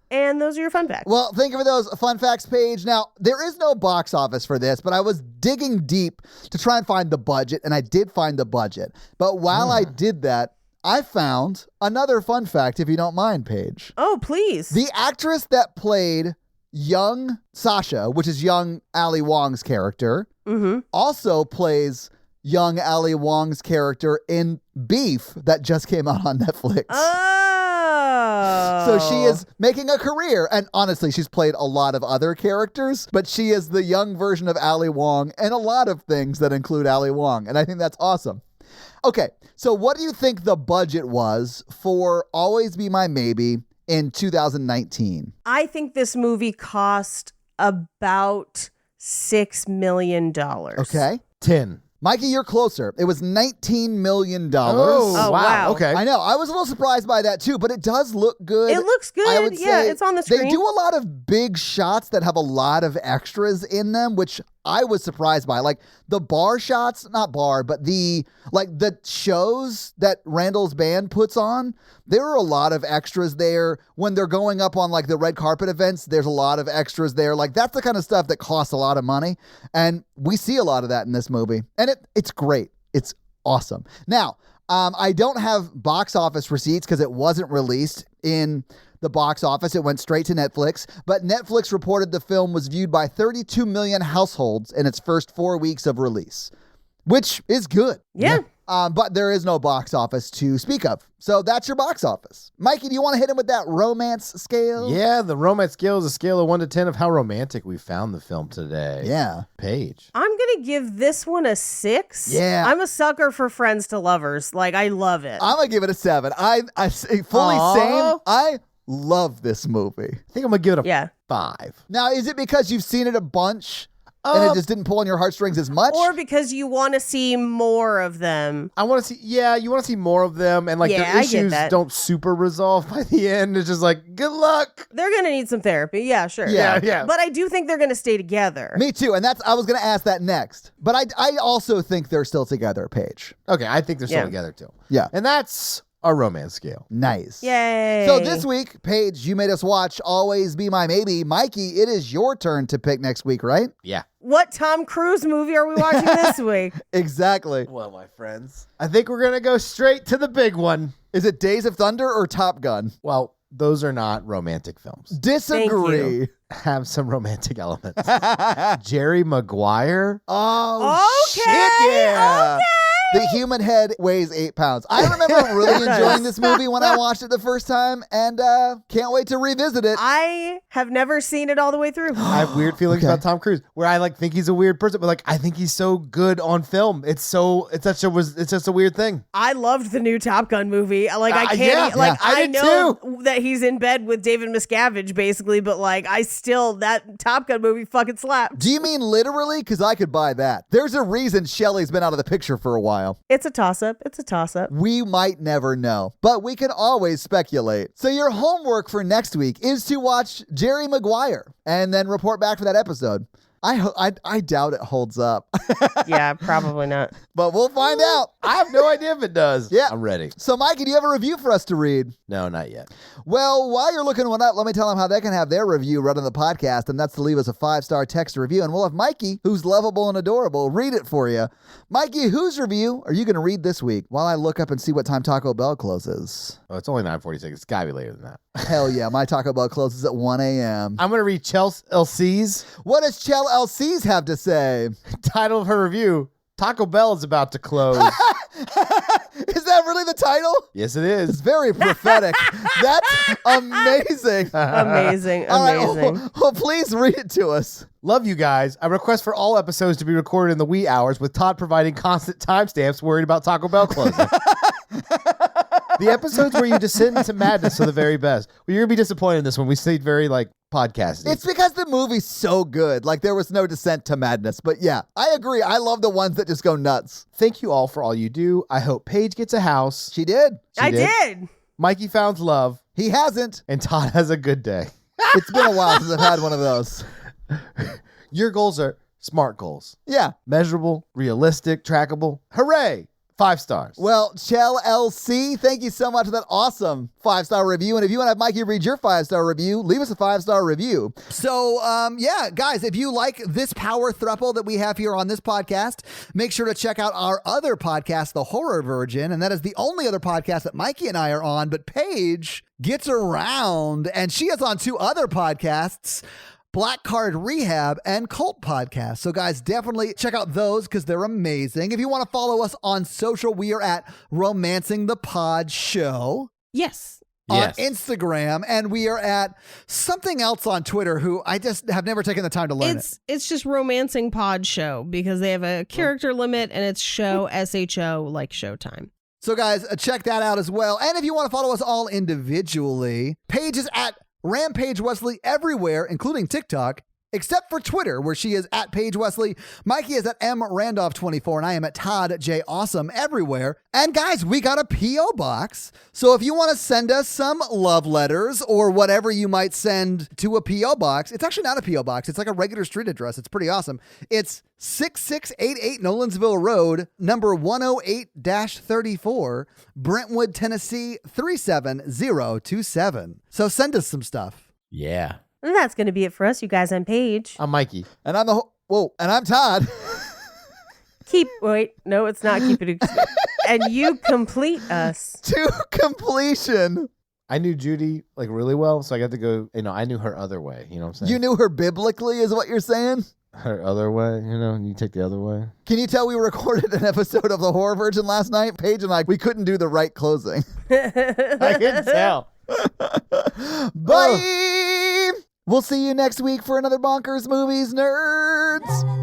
And those are your fun facts.
Well, thank you for those fun facts page. Now, there is no box office for this, but I was digging deep to try and find the budget, and I did find the budget. But while I did that, I found another fun fact, if you don't mind, Paige.
Oh, please.
The actress that played young Sasha, which is young Ali Wong's character, also plays young Ali Wong's character in Beef that just came out on Netflix.
Oh.
So she is making a career. And honestly, she's played a lot of other characters, but she is the young version of Ali Wong and a lot of things that include Ali Wong. And I think that's awesome. Okay, so what do you think the budget was for Always Be My Maybe in 2019?
I think this movie cost about $6 million.
Okay.
10.
Mikey, you're closer. It was $19 million.
Oh, wow.
Okay.
I know. I was a little surprised by that too, but it does look good.
It looks good.
I would
Yeah,
say
it's on the screen.
They do a lot of big shots that have a lot of extras in them, which I was surprised by. Like the bar shots, not bar, but the shows that Randall's band puts on, there are a lot of extras there. When they're going up on like the red carpet events, there's a lot of extras there. Like that's the kind of stuff that costs a lot of money. And we see a lot of that in this movie. And it's great. It's awesome. Now, I don't have box office receipts because it wasn't released in the box office. It went straight to Netflix, but Netflix reported the film was viewed by 32 million households in its first 4 weeks of release, which is good.
Yeah.
But there is no box office to speak of. So that's your box office. Mikey, do you want to hit him with that romance scale?
Yeah, the romance scale is a scale of 1 to 10 of how romantic we found the film today.
Yeah.
Paige.
I'm going to give this one a 6.
Yeah.
I'm a sucker for friends to lovers. Like, I love it.
I'm going to give it a 7. I fully
Aw.
same. I love this movie.
I think I'm going to give it a
Yeah.
5.
Now, is it because you've seen it a bunch and it just didn't pull on your heartstrings as much?
Or because you want to see more of them.
I want to see, you want to see more of them, and like
Yeah,
their
I get
issues
that.
don't super resolve by the end. It's just like, good luck.
They're going to need some therapy. Yeah, sure.
Yeah.
But I do think they're going to stay together.
Me too, and I was going to ask that next. But I also think they're still together, Paige.
Okay, I think they're still
Yeah.
together too.
Yeah.
And that's our romance scale.
Nice.
Yay.
So this week, Paige, you made us watch Always Be My Maybe. Mikey, it is your turn to pick next week, right?
Yeah.
What Tom Cruise movie are we watching this week?
Exactly.
Well, my friends, I think we're going to go straight to the big one.
Is it Days of Thunder or Top Gun?
Well, those are not romantic films.
Disagree.
Have some romantic elements. Jerry Maguire.
Oh,
Okay,
shit, yeah. The human head weighs 8 pounds. I remember really enjoying this movie when I watched it the first time, and can't wait to revisit it.
I have never seen it all the way through.
I have weird feelings about Tom Cruise, where I think he's a weird person, but I think he's so good on film. It's just a weird thing.
I loved the new Top Gun movie. I can't.
yeah. I
I
did
know that he's in bed with David Miscavige, basically, but that Top Gun movie fucking slapped.
Do you mean literally? Because I could buy that. There's a reason Shelley's been out of the picture for a while.
It's a toss-up. It's a toss-up.
We might never know, but we can always speculate. So your homework for next week is to watch Jerry Maguire and then report back for that episode. I doubt it holds up,
Yeah, probably not.
but we'll find out.
I have no idea if it does.
Yeah.
I'm ready.
So Mikey, do you have a review for us to read?
No, not yet.
Well, while you're looking one up, let me tell them how they can have their review read on the podcast, and that's to leave us a 5-star text review, and we'll have Mikey, who's lovable and adorable, read it for you. Mikey, whose review are you going to read this week while I look up and see what time Taco Bell closes?
Oh, it's only 9:46. It's got to be later than that.
Hell yeah, my Taco Bell closes at 1 a.m.
I'm going to read Chelsea LC's
What does Chell LC's have to say?
title of her review. Taco Bell is about to close.
Is that really the title?
Yes, it
It's
is.
very prophetic. That's amazing.
Amazing.
All right,
Amazing.
well, please read it to us.
Love you guys. I request for all episodes to be recorded in the wee hours with Todd providing constant timestamps worried about Taco Bell closing. The episodes where you descend into madness are the very best. Well, you're going to be disappointed in this one. We stayed very podcasty.
It's because the movie's so good. There was no descent to madness. But yeah, I agree. I love the ones that just go nuts.
Thank you all for all you do. I hope Paige gets a house.
She did.
I did.
Mikey found love.
He hasn't.
And Todd has a good day.
It's been a while since I've had one of those.
Your goals are smart goals.
Yeah.
Measurable, realistic, trackable. Hooray! 5 stars.
Well, Chell LC, thank you so much for that awesome 5-star review. And if you want to have Mikey read your 5-star review, leave us a 5-star review. So, yeah, guys, if you like this power throuple that we have here on this podcast, make sure to check out our other podcast, The Horror Virgin. And that is the only other podcast that Mikey and I are on. But Paige gets around, and she is on 2 other podcasts, Black Card Rehab, and Cult Podcast. So guys, definitely check out those because they're amazing. If you want to follow us on social, we are at Romancing the Pod Show
Yes.
on Instagram, and we are at something else on Twitter who I just have never taken the time to learn it.
It's just Romancing Pod Show because they have a character limit and it's show SHO like Showtime.
So guys, check that out as well. And if you want to follow us all individually, Paige is at Rampage Wesley everywhere, including TikTok, except for Twitter, where she is at Paige Wesley. Mikey is at M Randolph 24, and I am at Todd J Awesome everywhere. And guys, we got a P.O. box. So if you want to send us some love letters or whatever you might send to a P.O. box, it's actually not a P.O. box. It's like a regular street address. It's pretty awesome. It's 6688 Nolensville Road, number 108-34, Brentwood, Tennessee 37027. So send us some stuff.
Yeah.
And that's going to be it for us, you guys. I'm Paige.
I'm Mikey.
And I'm and I'm Todd.
No, it's not keep it. And you complete us.
To completion.
I knew Judy really well, so I got to go, I knew her other way. You know what I'm saying?
You knew her biblically is what you're saying?
Her other way, and you take the other way.
Can you tell we recorded an episode of The Horror Virgin last night? Paige and I, we couldn't do the right closing.
I can tell.
Bye! We'll see you next week for another Bonkers Movies, nerds!